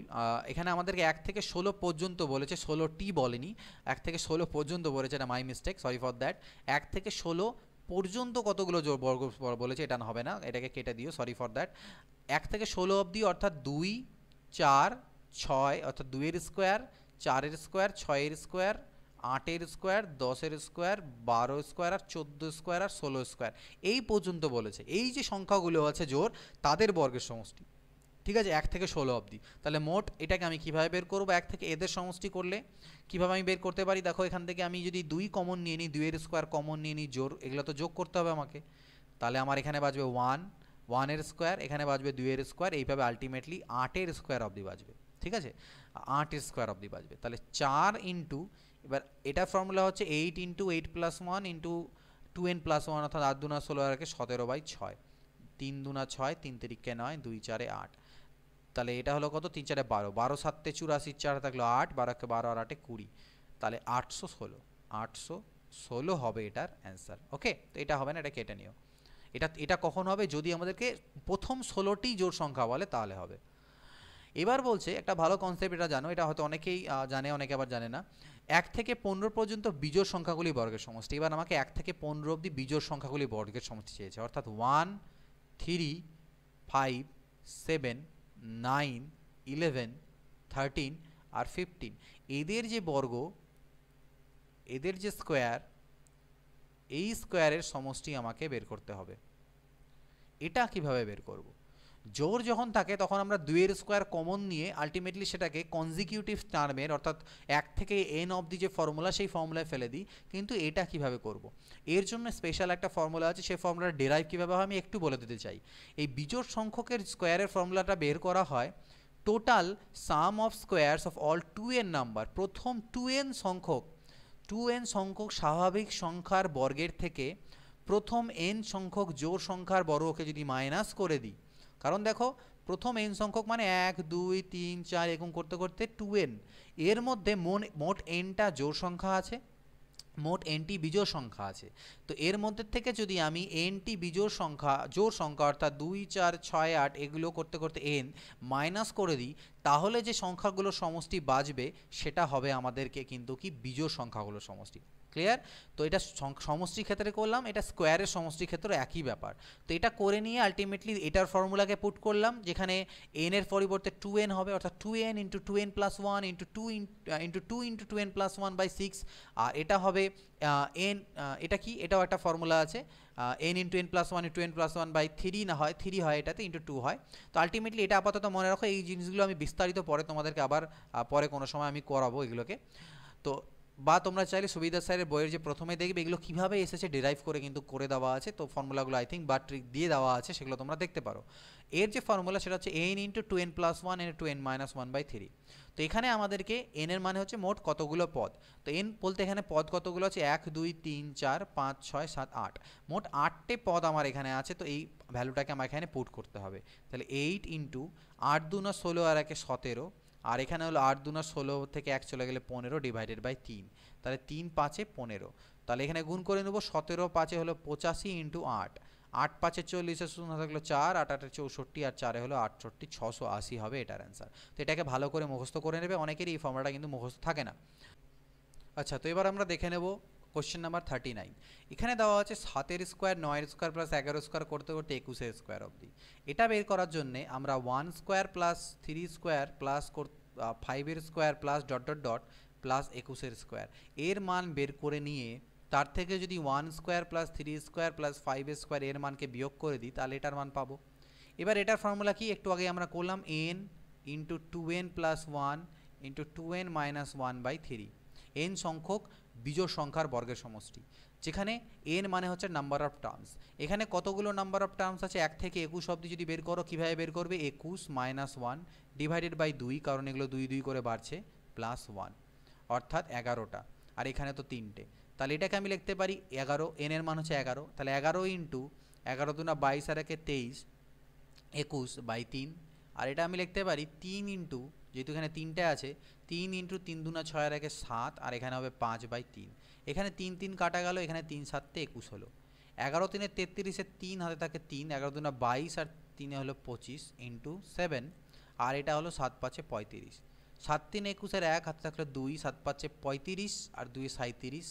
এখানে আমাদেরকে 1 থেকে 16 পর্যন্ত বলেছে, 16টি বলেনি, 1 থেকে 16 পর্যন্ত বলেছে, এটা my mistake, sorry for that. 1 থেকে 16 পর্যন্ত কতগুলো বর্গ বলেছে এটা হবে না, এটাকে কেটে দিও, সরি ফর দ্যাট। 1 থেকে 16 অবধি অর্থাৎ 2 4 6 অর্থাৎ 2 এর স্কোয়ার, 4 এর স্কোয়ার, 6 এর স্কোয়ার, 8 এর স্কোয়ার, 10 এর স্কোয়ার, 12 স্কোয়ার আর 14 স্কোয়ার আর 16 স্কোয়ার, এই পর্যন্ত বলেছে। এই যে সংখ্যাগুলো আছে জোর, তাদের বর্গের সমষ্টি, ঠিক আছে, 1 থেকে 16 অবধি। তাহলে মোট এটাকে আমি কিভাবে বের করব? 1 থেকে এদের সমষ্টি করলে কিভাবে আমি বের করতে পারি? দেখো, এখান থেকে আমি যদি 2 কমন নিয়ে নিই, 2 এর স্কোয়ার কমন নিয়ে নিই, জোর, এগুলো তো যোগ করতে হবে আমাকে। তাহলে আমার এখানে বাজবে 1 এর স্কোয়ার, এখানে বাজবে 2 এর স্কোয়ার, এইভাবে আলটিমেটলি 8 এর স্কোয়ার অবধি বাজবে, ঠিক আছে, 8 এর স্কোয়ার অবধি বাজবে। তাহলে 4 ইন্টু, এবার এটা ফর্মুলা হচ্ছে 8 into 8 plus 1 into 2n plus 1 অর্থাৎ 8 দুনা 16 আর 17/6, 3 দুনা 6, 3 তিরিকে 9, 2 4 8। তাহলে এটা হলো কত? 3 4 12, 12 7 84, 4 থাকলো 8, 12 12 আর 8 20, তাহলে 816, 816 হবে এটার অ্যান্সার। ওকে, তো এটা হবে না, এটা কেটে নিও। এটা কখন হবে? যদি আমাদেরকে প্রথম 16টি জোড় সংখ্যা বলে, তাহলে হবে। এবার বলছে একটা ভালো কনসেপ্ট, এটা জানো, এটা হয়তো অনেকেই জানে, অনেকে আবার জানে না। 1 থেকে 15 পর্যন্ত বিজোড় সংখ্যাগুলি বর্গের সমষ্টি। এবার আমাকে 1 থেকে 15 অবধি বিজোড় সংখ্যাগুলি বর্গের সমষ্টি চেয়েছে, অর্থাৎ 1 3 5 7 9 11 13 আর 15, এদের যে বর্গ, এদের যে স্কোয়ার, এই স্কোয়ারের সমষ্টি আমাকে বের করতে হবে। এটা কিভাবে বের করব? জোর যখন থাকে তখন আমরা 2 এর স্কোয়ার কমন নিয়ে আলটিমেটলি সেটাকে কনজিকিউটিভ টার্মের, অর্থাৎ 1 থেকে n অবধি যে ফর্মুলা, সেই ফর্মুলায় ফেলে দিই। কিন্তু এটা কিভাবে করব? এর জন্য স্পেশাল একটা ফর্মুলা আছে, সেই ফর্মুলার ডেরাইভ কীভাবে হয় আমি একটু বলে দিতে চাই। এই বিজোড় সংখ্যকের স্কোয়ারের ফর্মুলাটা বের করা হয় total some of squares of all 2n number. প্রথম 2n সংখ্যক স্বাভাবিক সংখ্যার বর্গের থেকে প্রথম n সংখ্যক জোড় সংখ্যার বর্গকে যদি মাইনাস করে দিই, কারণ দেখো প্রথম n সংখ্যক মানে 1 2 3 4 এরকম করতে করতে 2n, এর মধ্যে মোট nটা জোড় সংখ্যা আছে, মোট nটি বিজোড় সংখ্যা আছে। তো এর মধ্যে থেকে যদি আমি nটি বিজোড় সংখ্যা, জোড় সংখ্যা অর্থাৎ 2 4 6 8 এগুলো করতে করতে n মাইনাস করে দিই, তাহলে যে সংখ্যাগুলোর সমষ্টি বাজবে সেটা হবে আমাদেরকে কিন্তু কি বিজোড় সংখ্যাগুলোর সমষ্টি। ক্লিয়ার? তো এটা সমষ্টির ক্ষেত্রে করলাম, এটা স্কোয়ারের সমষ্টির ক্ষেত্রে একই ব্যাপার। তো এটা করে নিয়ে আলটিমেটলি এটার ফর্মুলাকে পুট করলাম, যেখানে n এর পরিবর্তে 2n হবে, অর্থাৎ 2n into 2n plus 1 into 2 into 2n plus 1/6, আর এটা হবে n, এটা কি, এটাও একটা ফর্মুলা আছে, n into n plus 1 into n plus 1/3 না হয় 3 হয়, এটাতে ইন্টু 2 হয়। তো আলটিমেটলি এটা আপাতত মনে রাখো, এই জিনিসগুলো আমি বিস্তারিত পরে তোমাদেরকে আবার পরে কোনো সময় আমি করাবো এগুলোকে। তো বা তোমরা চাইলে সুবিধা স্যারের বইয়ের যে প্রথমে দেখবে এগুলো কীভাবে এসেছে ডেরাইভ করে কিন্তু করে দেওয়া আছে, তো ফর্মুলাগুলো আই থিঙ্ক বা ট্রিক দিয়ে দেওয়া আছে, সেগুলো তোমরা দেখতে পারো। এর যে ফর্মুলা সেটা হচ্ছে n into 2n plus 1 into 2n minus 1/3। তো এখানে আমাদেরকে n এর মানে হচ্ছে মোট কতগুলো পদ, তো n বলতে এখানে পদ কতগুলো আছে 1 2 3 4 5 6 7 8, মোট 8টে পদ আমার এখানে আছে। তো এই ভ্যালুটাকে আমার এখানে পুট করতে হবে। তাহলে 8 ইন্টু 8 2 16 আর 1 17, আর এখানে হলো 8 2 16 থেকে 1 চলে গেলে 15 ডিভাইডেড বাই 3, তাহলে 3 5 15। তাহলে এখানে গুণ করে নেব, 17 5 হলো 85 ইন্টু 8, 8 5 40, শূন্য থাকলো 4, 8 8 64 আর 4 হলো 68, 680 হবে এটার অ্যান্সার। তো এটাকে ভালো করে মুখস্থ করে নেবে, অনেকেরই এই ফর্মুলাটা কিন্তু মুখস্থ থাকে না। আচ্ছা, তো এবার আমরা দেখে নেব কোশ্চেন নাম্বার 39। এখানে দেওয়া আছে 7 এর স্কোয়ার 9 এর স্কোয়ার প্লাস 11 স্কোয়ার করতে করতে 21 এর স্কোয়ার অবধি। এটা বের করার জন্যে আমরা 1 স্কোয়ার প্লাস 3 স্কোয়ার প্লাস 5 এর square plus dot dot dot plus 21 এর স্কোয়ার এর মান বের করে নিয়ে তার থেকে যদি 1 স্কোয়ার প্লাস 3 স্কোয়ার প্লাস 5 এর স্কোয়ার এর মানকে বিয়োগ করে দিই, তাহলে এটার মান পাবো। এবার এটার ফর্মুলা কি, একটু আগে আমরা করলাম n into 2n plus 1 into 2n minus 1/3, n সংখ্যক বিজোড় সংখ্যার বর্গের সমষ্টি, যেখানে n মানে হচ্ছে নাম্বার অফ টার্মস। এখানে কতগুলো নাম্বার অফ টার্মস আছে, 1 থেকে 21 অবধি যদি বের করো, কীভাবে বের করবে, 21 মাইনাস 1 ডিভাইডেড বাই 2, কারণ এগুলো 2 2 করে বাড়ছে, প্লাস 1, অর্থাৎ 11টা, আর এখানে তো 3টে। তাহলে এটাকে আমি লিখতে পারি 11, n এর মান হচ্ছে 11, তাহলে 11 ইন্টু 11 দুনা 22 আর একে 23, 21/3। আর এটা আমি লিখতে পারি 3 ইন্টু, যেহেতু এখানে 3টে আছে, 3 ইন্টু 3 দুনা 6 আর একে 7, আর এখানে হবে 5/3। এখানে 3 3 কাটা গেল, এখানে 3 7 21 হলো। 11 3 33, 3 হাতে থাকে 3, 11 দুনা 22 আর 3 হলো 25 ইন্টু 7, আর এটা হলো 7 5 35। 7 3 21 এর 1 হাতে থাকলো 2, 7 5 35 আর 2 37,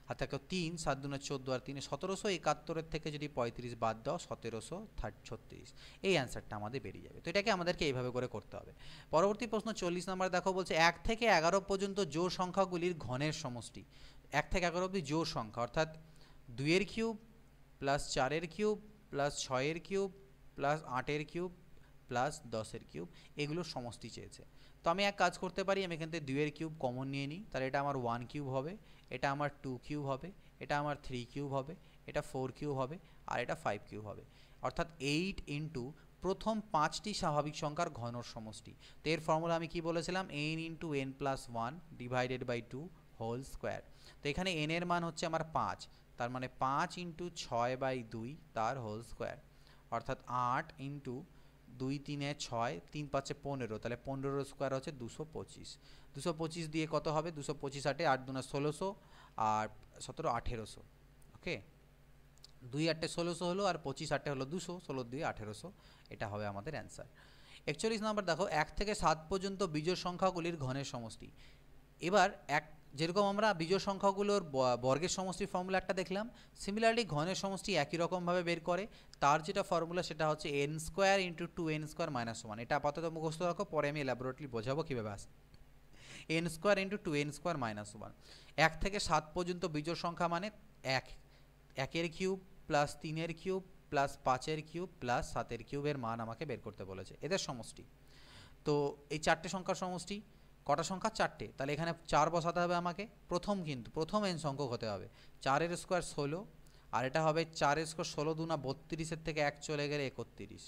হাতে থাকলো 3, 7 দুনা 14 আর 3 1771 থেকে যদি 35 বাদ দাও 1736, এই অ্যান্সারটা আমাদের বেরিয়ে যাবে। তো এটাকে আমাদেরকে এইভাবে করে করতে হবে। পরবর্তী প্রশ্ন 40 নম্বর দেখো, বলছে 1 থেকে 11 পর্যন্ত জোড় সংখ্যাগুলির ঘনের সমষ্টি। 1 থেকে 11 অবধি জোড় সংখ্যা, অর্থাৎ 2 এর কিউব প্লাস 4 এর কিউব প্লাস 6 এর কিউব প্লাস 8 এর কিউব প্লাস 10 এর কিউব, এগুলোর সমষ্টি চেয়েছে। তো আমি এক কাজ করতে পারি, আমি এখান থেকে 2 এর কিউব কমন নিয়ে নিই, তাহলে এটা আমার 1 কিউব হবে, এটা আমার 2 কিউব হবে, এটা আমার 3 কিউব হবে, এটা 4 কিউব হবে, আর এটা 5 কিউব হবে। অর্থাৎ 8 ইন্টু প্রথম 5টি স্বাভাবিক সংখ্যার ঘনর সমষ্টি। তো এর ফর্মুলা আমি কি বলেছিলাম, n into n plus 1 divided by 2 whole square. তো এখানে n এর মান হচ্ছে আমার 5, তার মানে 5 ইন্টু 6/2 তার হোল স্কোয়ার, অর্থাৎ 8 ইন্টু 2 3 6, 3 5 15, তাহলে 15 স্কোয়ার হচ্ছে 225। 225 দিয়ে কত হবে, 225 8 8 দুনা 1600 আর 17 1800। ওকে, 2 8 1600 হলো, আর 25 8 হলো 200, 16 2 1800, এটা হবে আমাদের অ্যান্সার। 41 নম্বর দেখো, 1 থেকে 7 পর্যন্ত বিজোড় সংখ্যাগুলির ঘনের সমষ্টি। এবার যেরকম আমরা বিজোড় সংখ্যাগুলোর বর্গের সমষ্টির ফর্মুলা একটা দেখলাম, সিমিলারলি ঘনের সমষ্টি একই রকমভাবে বের করে। তার যেটা ফর্মুলা সেটা হচ্ছে n square into 2n square minus 1। এটা আপাতত মুখস্থ রাখো, পরে আমি ল্যাবরেটরি বোঝাবো কীভাবে আসে। n square into 2n square minus 1। 1 থেকে 7 পর্যন্ত বিজোড় সংখ্যা মানে 1, 1 এর কিউব প্লাস 3 এর কিউব প্লাস 5 এর কিউব প্লাস 7 এর কিউবের মান আমাকে বের করতে বলেছে, এদের সমষ্টি। তো এই 4টে সংখ্যার সমষ্টি, কটা সংখ্যা 4টে, তাহলে এখানে 4 বসাতে হবে আমাকে, প্রথম n সংখ্যক হতে হবে। 4 এর স্কোয়ার 16, আর এটা হবে 4 এর স্কোয়ার 16 দুনা 32, থেকে 1 চলে গেলে 31,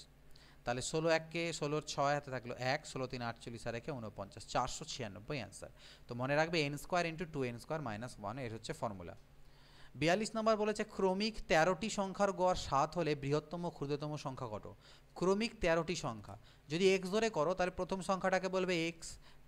তাহলে 16 1কে 16 6 হাতে থাকলো 1, 16 3 48 আর 1 49, 496 অ্যান্সার। তো মনে রাখবে n square into 2n square minus 1, এর হচ্ছে ফর্মুলা। 42 নম্বর বলেছে, ক্রমিক 13টি সংখ্যার গড় 7 হলে বৃহত্তম ক্ষুদ্রতম সংখ্যা কত। ক্রমিক 13টি সংখ্যা যদি x ধরে করো, তাহলে প্রথম সংখ্যাটাকে বলবে x,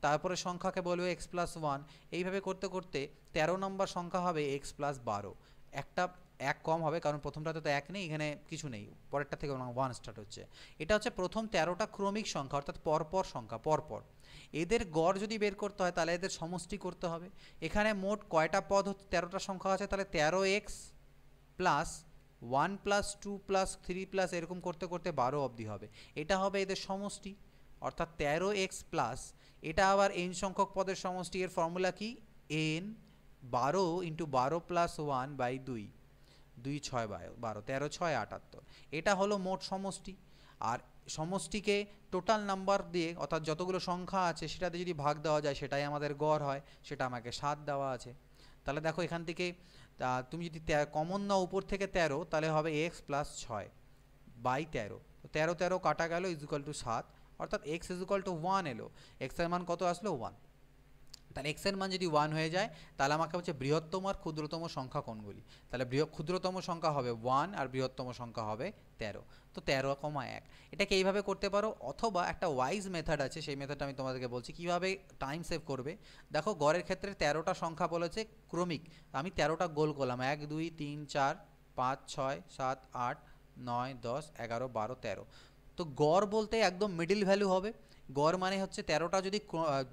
তারপরে সংখ্যাকে বলবে x প্লাস 1, এইভাবে করতে করতে 13 নম্বর সংখ্যা হবে x প্লাস 12। একটা 1 কম হবে, কারণ প্রথমটাতে তো 1 নেই, এখানে কিছু নেই, পরেরটা থেকে 1 স্টার্ট হচ্ছে। এটা হচ্ছে প্রথম 13টা ক্রমিক সংখ্যা, অর্থাৎ পরপর সংখ্যা, পরপর। এদের গড় যদি বের করতে হয় তাহলে এদের সমষ্টি করতে হবে। এখানে মোট কয়টা পদ হচ্ছে, 13টা সংখ্যা আছে, তাহলে 13x plus 1 plus 2 plus 3 plus এরকম করতে করতে 12 অবধি হবে, এটা হবে এদের সমষ্টি, অর্থাৎ 13x প্লাস, এটা আবার n সংখ্যক পদের সমষ্টি। এর ফর্মুলা কি, n 12 ইন্টু 12 প্লাস 1/2, 2 6 12, 13 6 78, এটা হলো মোট সমষ্টি। আর সমষ্টিকে টোটাল নাম্বার দিয়ে, অর্থাৎ যতগুলো সংখ্যা আছে সেটাতে যদি ভাগ দেওয়া যায় সেটাই আমাদের গড় হয়, সেটা আমাকে 7 দেওয়া আছে। তাহলে দেখো এখান থেকে তুমি যদি কমন নাও উপর থেকে 13, তাহলে হবে x প্লাস 6/13, তো 13 13 কাটা গেল ইজুকাল টু 7, অর্থাৎ x ইজুকাল টু 1 এলো। x এর মান কত আসলো, 1। তাহলে x এর মান যদি 1 হয়ে যায়, তাহলে আমাকে হচ্ছে বৃহত্তম আর ক্ষুদ্রতম সংখ্যা কোনগুলি, তাহলে ক্ষুদ্রতম সংখ্যা হবে 1 আর বৃহত্তম সংখ্যা হবে 13, তো 13,1। এটাকে এইভাবে করতে পারো, অথবা একটা ওয়াইজ মেথড আছে, সেই মেথডটা আমি তোমাদেরকে বলছি কীভাবে টাইম সেভ করবে। দেখো গড়ের ক্ষেত্রে 13টা সংখ্যা বলেছে ক্রমিক, আমি 13টা গোল করলাম, 1 2 3 4 5 6 7 8 9 10 11 12 13। তো গড় বলতে একদম মিডিল ভ্যালু হবে। গড় মানে হচ্ছে 13টা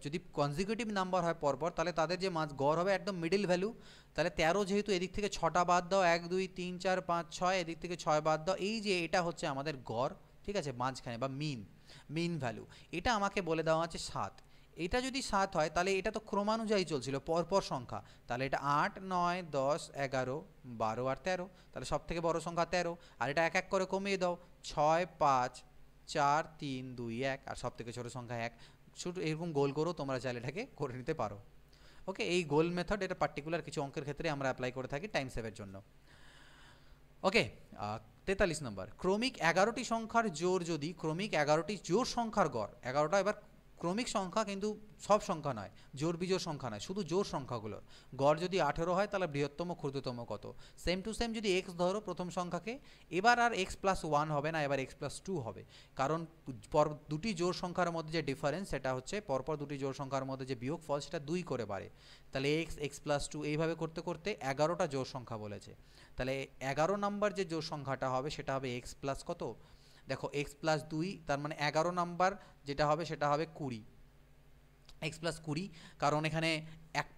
যদি কনজিকিউটিভ নাম্বার হয় পরপর, তাহলে তাদের যে গড় হবে একদম মিডিল ভ্যালু। তাহলে 13 যেহেতু এদিক থেকে 6টা বাদ দাও, 1 2 3 4 5 6, এদিক থেকে 6 বাদ দাও, এই যে এটা হচ্ছে আমাদের গড়, ঠিক আছে, মাঝখানে বা মিন ভ্যালু, এটা আমাকে বলে দেওয়া আছে 7। এটা যদি 7 হয় তাহলে এটা তো ক্রমানুযায়ী চলছিল, পরপর সংখ্যা, তাহলে এটা 8 9 10 11 12 আর 13, তাহলে সব থেকে বড় সংখ্যা 13। আর এটা এক এক করে কমিয়ে দাও, 6 5 4 3 2 1, আর সব থেকে ছোটো সংখ্যা 1। শুধু এরকম গোল করো, তোমরা চাইলে এটাকে করে নিতে পারো। ওকে, এই গোল মেথড এটা পার্টিকুলার কিছু অঙ্কের ক্ষেত্রে আমরা অ্যাপ্লাই করে থাকি টাইম সেভের জন্য। ওকে, 43 নম্বর, ক্রমিক 11টি সংখ্যার জোড় যদি ক্রমিক 11টি জোড় সংখ্যার গড়, 11টা এবার ক্রমিক সংখ্যা কিন্তু সব সংখ্যা নয়, জোড় বিজোড় সংখ্যা নয়, শুধু জোড় সংখ্যাগুলো। গড় যদি 18 হয় তাহলে বৃহত্তম ক্ষুদ্রতম কত? সেম টু সেম যদি এক্স ধরো প্রথম সংখ্যাকে, এবার আর x+1 হবে না, এবার x+2 হবে, কারণ দুটি জোড় সংখ্যার মধ্যে যে ডিফারেন্স সেটা হচ্ছে পরপর দুটি জোড় সংখ্যার মধ্যে যে বিয়োগফল সেটা 2 করে বাড়ে। তাহলে x+2 এইভাবে করতে করতে 11টা জোড় সংখ্যা বলেছে। তাহলে 11 নাম্বার যে জোড় সংখ্যাটা হবে সেটা হবে x প্লাস কত? দেখো x+2, তার মানে 11 নাম্বার যেটা হবে সেটা হবে 20, x+20, কারণ এখানে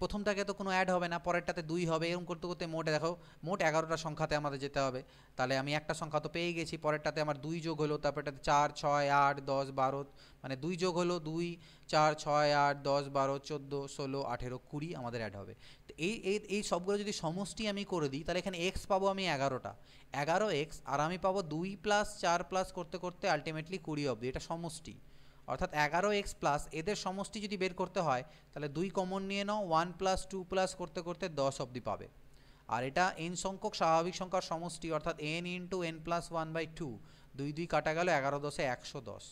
প্রথমটাকে তো কোনো অ্যাড হবে না, পরেরটাতে 2 হবে, এরকম করতে করতে মোট দেখো মোট 11টা সংখ্যাতে আমাদের যেতে হবে। তাহলে আমি একটা সংখ্যা তো পেয়ে গেছি, পরেরটাতে আমার 2 যোগ হলো, তারপরটাতে 4, 6, 8, 10, 12, মানে 2 যোগ হলো 2, 4, 6, 8, 10, 12, 14, 16, 18, 20 আমাদের অ্যাড হবে। তো এই সবগুলো যদি সমষ্টি আমি করে দিই তাহলে এখানে x পাবো আমি 11টা, 11x, আর আমি পাবো 2 প্লাস 4 প্লাস করতে করতে আলটিমেটলি 20 অবধি, এটা সমষ্টি। অর্থাৎ 11x প্লাস এদের সমষ্টি যদি বের করতে হয় তাহলে 2 কমন নিয়ে নাও, 1 প্লাস 2 প্লাস করতে করতে 10 অবধি পাবে। আর এটা n সংখ্যক স্বাভাবিক সংখ্যার সমষ্টি, অর্থাৎ n ইন্টু n+1/2, 2 2 কাটা গেল, 11 10 110।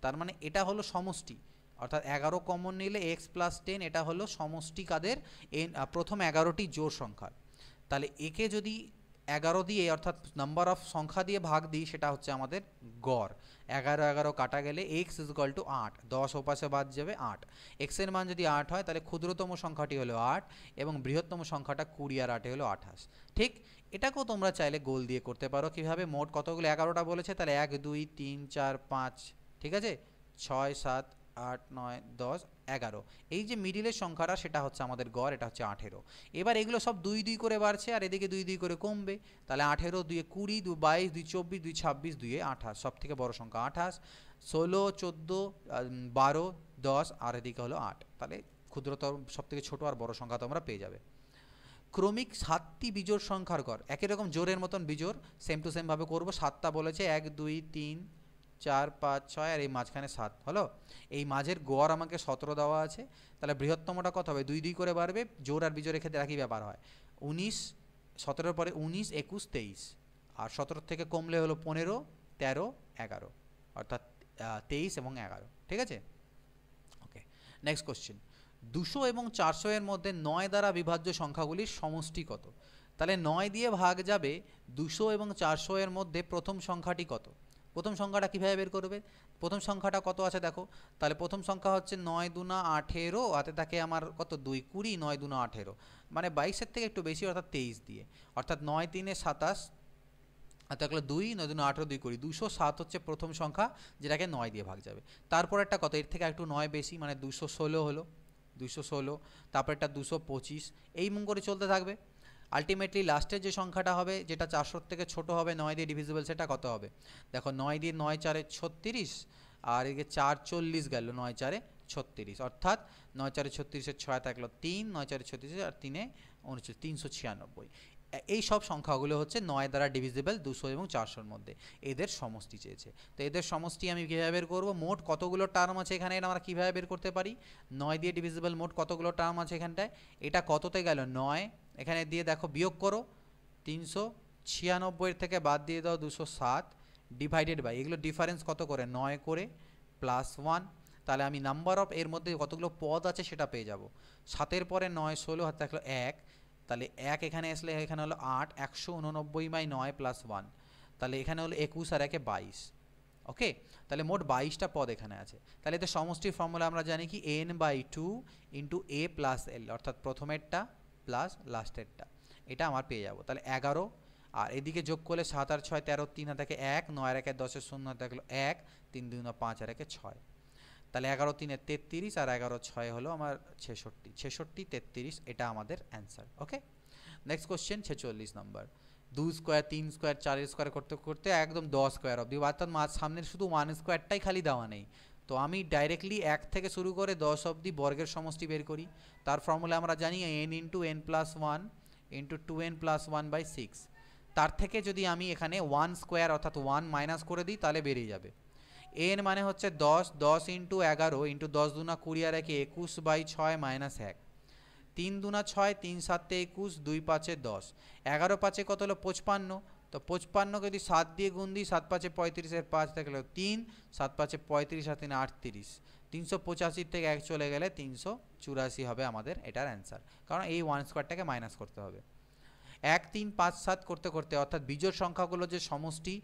তার মানে এটা হলো সমষ্টি, অর্থাৎ 11 কমন নিলে x প্লাস 10, এটা হলো সমষ্টি কাদের? প্রথম 11টি জোড় সংখ্যার। তাহলে একে যদি 11 দিয়ে অর্থাৎ নাম্বার অফ সংখ্যা দিয়ে ভাগ দিই সেটা হচ্ছে আমাদের গড়। 11 11 কাটা গেলে x = 8, 10 ওপাশে বাদ যাবে 8। x এর মান যদি 8 হয় তাহলে ক্ষুদ্রতম সংখ্যাটি হলো 8 এবং বৃহত্তম সংখ্যাটা 20 আর 8 হলো 28। ঠিক, এটাকেও তোমরা চাইলে গোল দিয়ে করতে পারো। কিভাবে? মোট কতগুলো 11টা বলেছে, তাহলে 1 2 3 4 5, ঠিক আছে, 6 7 8 9 10 11, এই যে মিডিলের সংখ্যাটা সেটা হচ্ছে আমাদের গড়, এটা হচ্ছে 18। এবার এগুলো সব 2 2 করে বাড়ছে আর এদিকে 2 2 করে কমবে, তাহলে 18 2 20, 2 22, 2 24, 2 26, 2 28, সব থেকে বড় সংখ্যা 28, 16 14 12 10 আর এদিকে হলো 8। তাহলে ক্ষুদ্রতর সব থেকে ছোটো আর বড় সংখ্যা তোমরা পেয়ে যাবে। ক্রমিক 7টি বিজোড় সংখ্যার গড়, একই রকম জোড়ের মতন বিজোড়, সেম টু সেম ভাবে করবো। 7টা বলেছে, 1 2 3 4 5 6 আর এই মাঝখানে 7 হলো। এই মাঝের গড় আমাকে 17 দেওয়া আছে, তাহলে বৃহত্তমটা কত হবে? 2 2 করে বাড়বে, জোড় আর বিজোড়ের ক্ষেত্রে একই ব্যাপার হয়। 19, 17 পরে 19 21 23, আর 17 থেকে কমলে হলো 15 13 11, অর্থাৎ 23 এবং 11, ঠিক আছে। ওকে, নেক্সট কোশ্চেন। 200 এবং 400 এর মধ্যে 9 দ্বারা বিভাজ্য সংখ্যাগুলির সমষ্টি কত? তাহলে 9 দিয়ে ভাগ যাবে 200 এবং 400 এর মধ্যে প্রথম সংখ্যাটি কত? প্রথম সংখ্যাটা কীভাবে বের করবে? প্রথম সংখ্যাটা কত আছে দেখো, তাহলে প্রথম সংখ্যা হচ্ছে 9 2 18, হাতে থাকে আমার কত? 2 20, 9 2 18, মানে 22-এর থেকে একটু বেশি, অর্থাৎ 23 দিয়ে, অর্থাৎ 9 3 27, আর থাকলো 2 9 2 18 2 20, 207 হচ্ছে প্রথম সংখ্যা যেটাকে 9 দিয়ে ভাগ যাবে। তারপর একটা কত? এর থেকে একটু 9 বেশি, মানে 216 হলো, 216, তারপর একটা 225, এই মন করে চলতে থাকবে। আলটিমেটলি লাস্টের যে সংখ্যাটা হবে যেটা 400 থেকে ছোট হবে 9 দিয়ে ডিভিজিবল, সেটা কত হবে? দেখো 9 দিয়ে 9 4 36, আর এদিকে 4 40 গেল, 9 4 36, অর্থাৎ 9 4 36 এর 6 থাকলো 3, 9 4 36 আর 3 29, 396। এই সব সংখ্যাগুলো হচ্ছে 9 দ্বারা ডিভিজিবল 200 এবং 400-র মধ্যে, এদের সমষ্টি চেয়েছে। তো এদের সমষ্টি আমি কীভাবে বের করবো? মোট কতগুলো টার্ম আছে এখানে এটা আমরা কীভাবে বের করতে পারি? 9 দিয়ে ডিভিজিবল মোট কতগুলো টার্ম আছে এখানটায়, এটা কততে গেল? 9, এখানে দিয়ে দেখো বিয়োগ করো, 396 থেকে বাদ দিয়ে দাও 207, ডিভাইডেড বাই, এগুলো ডিফারেন্স কত করে? 9 করে, প্লাস 1, তাহলে আমি নাম্বার অফ এর মধ্যে কতগুলো পদ আছে সেটা পেয়ে যাব। 7-এর পরে 9 16, হাতে থাকলো 1, তাহলে 1 এখানে আসলে এখানে হলো 8, 189/9 প্লাস 1, তাহলে এখানে হলো 21 আর 1 22। ওকে, তাহলে মোট 22টা পদ এখানে আছে। তাহলে এদের সমষ্টির ফর্মুলা আমরা জানি কি? n/2 into a plus l, অর্থাৎ প্রথমেরটা প্লাস লাস্টেরটা, এটা আমার পেয়ে যাব। তাহলে 11, আর এদিকে যোগ করলে 7 আর 6 13, 3 হাতে থাকে 1, 9 আর 1 10, 0 হাতে থাকলো 1, 3 2 5 আর 1 6, তাহলে 11 3 33 আর 11 6 হলো আমার 66, 66 33, এটা আমাদের answer. Okay, next question 46 number. 2 square 3 square 4 square করতে করতে একদম 10 স্কোয়ার অবধি, অর্থাৎ সামনের শুধু 1 স্কোয়ারটাই খালি দেওয়া নেই। তো আমি ডাইরেক্টলি 1 থেকে শুরু করে 10 অবধি বর্গের সমষ্টি বের করি। তার ফর্মুলা আমরা জানি n into n+1 into 2n+1/6। তার থেকে যদি আমি এখানে 1 স্কোয়ার অর্থাৎ 1 মাইনাস করে দিই তাহলে বেরিয়ে যাবে। n মানে হচ্ছে 10, 10 ইন্টু 11 ইন্টু 10 2 20 আর 1 21/6 মাইনাস 1, 3 2 6, 3 7 21, 2 5 10, 11 5 কত হলো? 55, তো 55কে যদি 7 দিয়ে গুণ দিই, 7 5 35 এর 5 থাকলো 3, 7 5 35 আর 3 38, 385 থেকে 1 চলে গেলে 384 হবে আমাদের এটার অ্যান্সার, কারণ এই 1 স্কোয়ারটাকে মাইনাস করতে হবে। 1 3 5 7 করতে করতে অর্থাৎ বিজোড় সংখ্যাগুলো যে সমষ্টি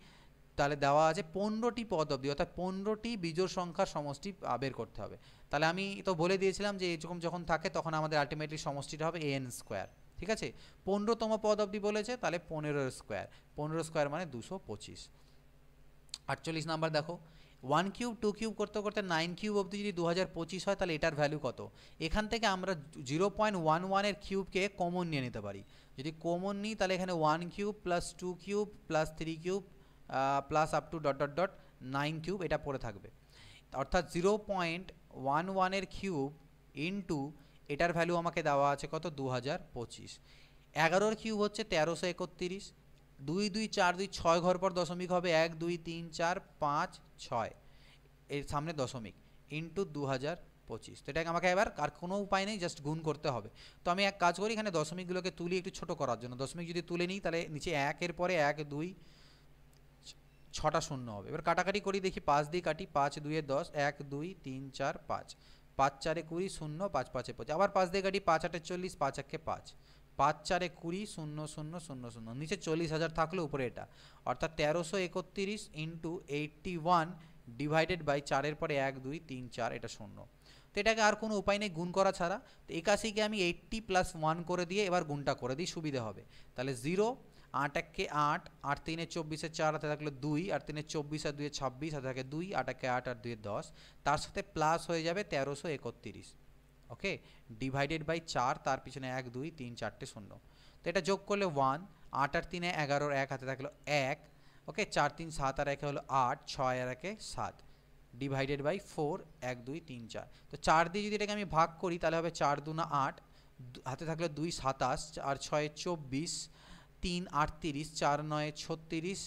তাহলে দেওয়া আছে 15টি পদ অবধি, অর্থাৎ 15টি বিজোড় সংখ্যার সমষ্টি বের করতে হবে। তাহলে আমি তো বলে দিয়েছিলাম যে এরকম যখন থাকে তখন আমাদের আলটিমেটলি সমষ্টিটা হবে an স্কোয়ার। ঠিক আছে, 15তম পদ অবধি বলেছে, তাহলে 15 স্কোয়ার, 15 স্কোয়ার মানে 225। 48 নাম্বার দেখো, 1 কিউব 2 কিউব করতে করতে 9 কিউব অবধি যদি 2025 হয় তাহলে এটার ভ্যালু কত? এখান থেকে আমরা 0.11 এর কিউবকে কমন নিয়ে নিতে পারি। যদি কমন নিই তাহলে এখানে 1 cube plus 2 cube plus 3 cube plus up to dot dot dot 9 cube এটা পড়ে থাকবে, অর্থাৎ 0.11 এর কিউব ইন্টু এটার ভ্যালু আমাকে দেওয়া আছে কত? 2025। 11 কিউব হচ্ছে 1331, 2 2 4 2 6 ঘর পর দশমিক হবে 1 2 3 4 5 6, এর সামনে দশমিক ইন্টু 2025। তো এটাকে আমাকে এবার আর কোনো উপায় নেই, জাস্ট গুণ করতে হবে। তো আমি এক কাজ করি, এখানে দশমিকগুলোকে তুলি একটু ছোট করার জন্য। দশমিক যদি তুলে নিই তাহলে নিচে 1 এর পরে 1 2 6টা শূন্য হবে। এবার কাটাকাটি করি, দেখি 5 দিয়ে কাটি, 5 2 10, 1 2 3 4 5, 5 4 20 0, 5 5 25, আবার 5 দিয়ে কাটি, 5 8 40, 5 1 5, 5 4 20 0 0 0 0, নিচে 40,000 থাকলে উপরে এটা, অর্থাৎ 1331 ইন্টু 81 ডিভাইডেড বাই 4 এর পরে 1 2 3 4 এটা শূন্য। তো এটাকে আর কোনো উপায় নেই গুণ করা ছাড়া। তো 81কে আমি 80 প্লাস 1 করে দিয়ে এবার গুণটা করে দিই, সুবিধে হবে। তাহলে 0, 8 1 কে 8, 8 3 24 4 হাতে থাকলো 2, 8 3 24 আর 2 26 হাতে থাকে 2, 8 1 8 আর 2 10, তার সাথে প্লাস হয়ে যাবে 1331। ওকে, ডিভাইডেড বাই 4, তার পিছনে 1 2 3 4টে শূন্য। তো এটা যোগ করলে 1, 8 আর 3 11, 1 হাতে থাকলো 1, ওকে, 4 3 7 আর 1 হলো 8, 6 আর 1 7, ডিভাইডেড বাই 4, 1 2 3 4। তো 4 দিয়ে যদি এটাকে আমি ভাগ করি তাহলে হবে 4 2 8, হাতে থাকলে 2 27 আর 6 24, 3 38, 4 9 36,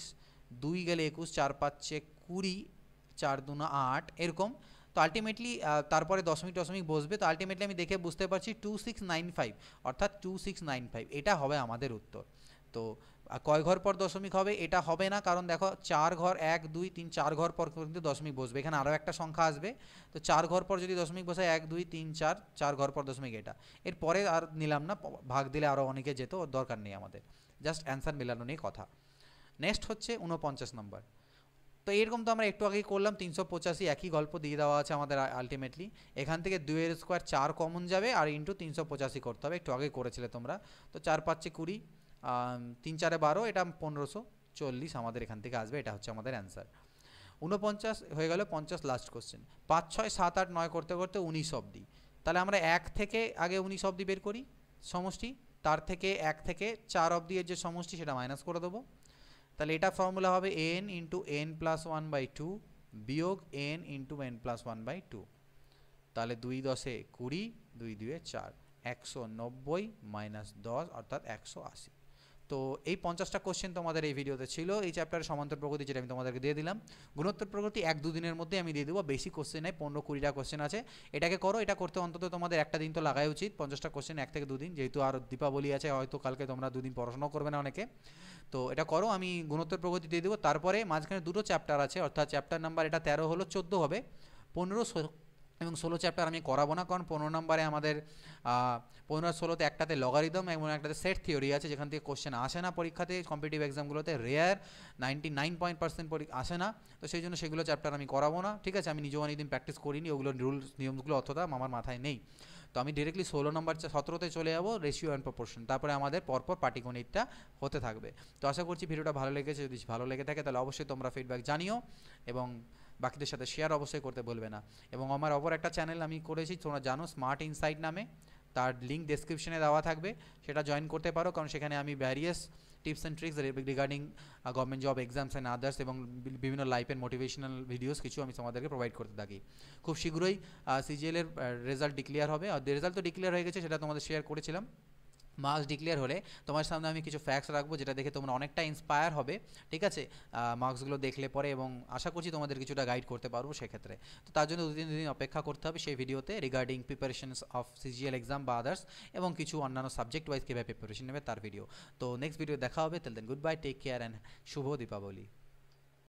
2 গেলে 21, 4 5 20, 4 2 8 এরকম। তো আলটিমেটলি তারপরে দশমিক টশমিক বসবে। তো আলটিমেটলি আমি দেখে বুঝতে পারছি 2695, অর্থাৎ 2695 এটা হবে আমাদের উত্তর। তো কয় ঘর পর দশমিক হবে? এটা হবে না, কারণ দেখো 4 ঘর 1 2 3 4 ঘর পর কিন্তু দশমিক বসবে, এখানে আরও একটা সংখ্যা আসবে। তো 4 ঘর পর যদি দশমিক বসে 1 2 3 4, 4 ঘর পর দশমিক এটা, এরপরে আর নিলাম না, ভাগ দিলে আরও অনেকে যেত, দরকার নেই আমাদের, জাস্ট অ্যান্সার মেলানো নিয়ে কথা। নেক্সট হচ্ছে 49 নম্বর। তো এরকম তো আমরা একটু আগেই করলাম, 385 একই গল্প দিয়ে দেওয়া আছে আমাদের আলটিমেটলি। এখান থেকে 2 এর স্কোয়ার 4 কমন যাবে আর ইন্টু 385 করতে হবে, একটু আগেই করেছিলে তোমরা। তো 4 5 20, 3 4 12, এটা 1540 আমাদের এখান থেকে আসবে, এটা হচ্ছে আমাদের অ্যান্সার। 49 হয়ে গেল, 50 লাস্ট কোশ্চেন। 5 6 7 8 9 করতে করতে 19 অবধি, তাহলে আমরা 1 থেকে আগে 19 অবধি বের করি সমষ্টি, তার থেকে 1 থেকে 4 অবধি এর যে সমষ্টি সেটা মাইনাস করে দেবো। তাহলে এটা ফর্মুলা হবে n ইন্টু n প্লাস 1/2 বিয়োগ n ইন্টু n প্লাস 1/2, তাহলে 2 10 20, 2 2 4, 190 মাইনাস 10 অর্থাৎ 180। তো এই 50টা কোশ্চেন তোমাদের এই ভিডিওতে ছিল, এই চ্যাপ্টারের সমান্তর প্রগতি যেটা আমি তোমাদেরকে দিয়ে দিলাম। গুণোত্তর প্রগতি 1-2 দিনের মধ্যে আমি দিয়ে দেবো, বেশি কোশ্চেন নেই, 15-20টা কোশ্চেন আছে। এটাকে করো, এটা করতে অন্তত তোমাদের একটা দিন তো লাগাই উচিত, 50টা কোশ্চেন 1 থেকে 2 দিন, যেহেতু আর দীপাবলি আছে, হয়তো কালকে তোমরা 2 দিন পড়াশোনাও করবে না অনেকে। তো এটা করো, আমি গুণোত্তর প্রগতি দিয়ে দেবো। তারপরে মাঝখানে দুটো চ্যাপ্টার আছে, অর্থাৎ চ্যাপ্টার নাম্বার এটা 13 হলো, 14 হবে, 15 এবং 16 চ্যাপ্টার আমি করাবো না, কারণ 15 নম্বরে আমাদের 15 আর 16তে একটাতে লগারিদম এবং একটাতে সেট থিওরি আছে, যেখান থেকে কোশ্চেন আসে না পরীক্ষাতে, কম্পিটিটিভ এক্সামগুলোতে রেয়ার 99% আসে না। তো সেই জন্য সেগুলো চ্যাপ্টার আমি করাবো না, ঠিক আছে। আমি নিজেও অনেকদিন প্র্যাকটিস করিনি, ওগুলো রুলস নিয়মগুলো অতটা আমার মাথায় নেই। তো আমি ডিরেক্টলি 16 নম্বর 17তে চলে যাবো, রেশিও অ্যান্ড প্রপোর্শন, তারপরে আমাদের পরপর পাটিগণিতটা হতে থাকবে। তো আশা করছি ভিডিওটা ভালো লেগেছে, যদি ভালো লেগে থাকে তাহলে অবশ্যই তোমরা ফিডব্যাক জানিও এবং বাকিদের সাথে শেয়ার অবশ্যই করতে বলবে না। এবং আমার অপর একটা চ্যানেল আমি করেছি, তোমরা জানো, স্মার্ট ইনসাইট নামে, তার লিঙ্ক ডেসক্রিপশনে দেওয়া থাকবে, সেটা জয়েন করতে পারো, কারণ সেখানে আমি various tips and tricks regarding government job exams and others এবং বিভিন্ন লাইফ অ্যান্ড মোটিভেশনাল ভিডিওস কিছু আমি তোমাদেরকে প্রোভাইড করতে থাকি। খুব শীঘ্রই সিজিএলের রেজাল্ট ডিক্লেয়ার হবে, আর রেজাল্ট তো ডিক্লেয়ার হয়ে গেছে, সেটা তোমাদের শেয়ার করেছিলাম। মার্কস ডিক্লেয়ার হলে তোমার সামনে আমি কিছু ফ্যাক্টস রাখবো, যেটা দেখে তোমরা অনেকটা ইন্সপায়ার হবে, ঠিক আছে, মার্কসগুলো দেখলে পরে, এবং আশা করছি তোমাদের কিছুটা গাইড করতে পারবো সেক্ষেত্রে। তো তার জন্য 2-3 দিন অপেক্ষা করতে হবে সেই ভিডিওতে, regarding preparations of CGL exam বা আদার্স, এবং কিছু অন্যান্য সাবজেক্ট ওয়াইজ কীভাবে প্রিপারেশন নেবে তার ভিডিও। তো নেক্সট ভিডিও দেখা হবে, till then good bye, take care and শুভ দীপাবলি।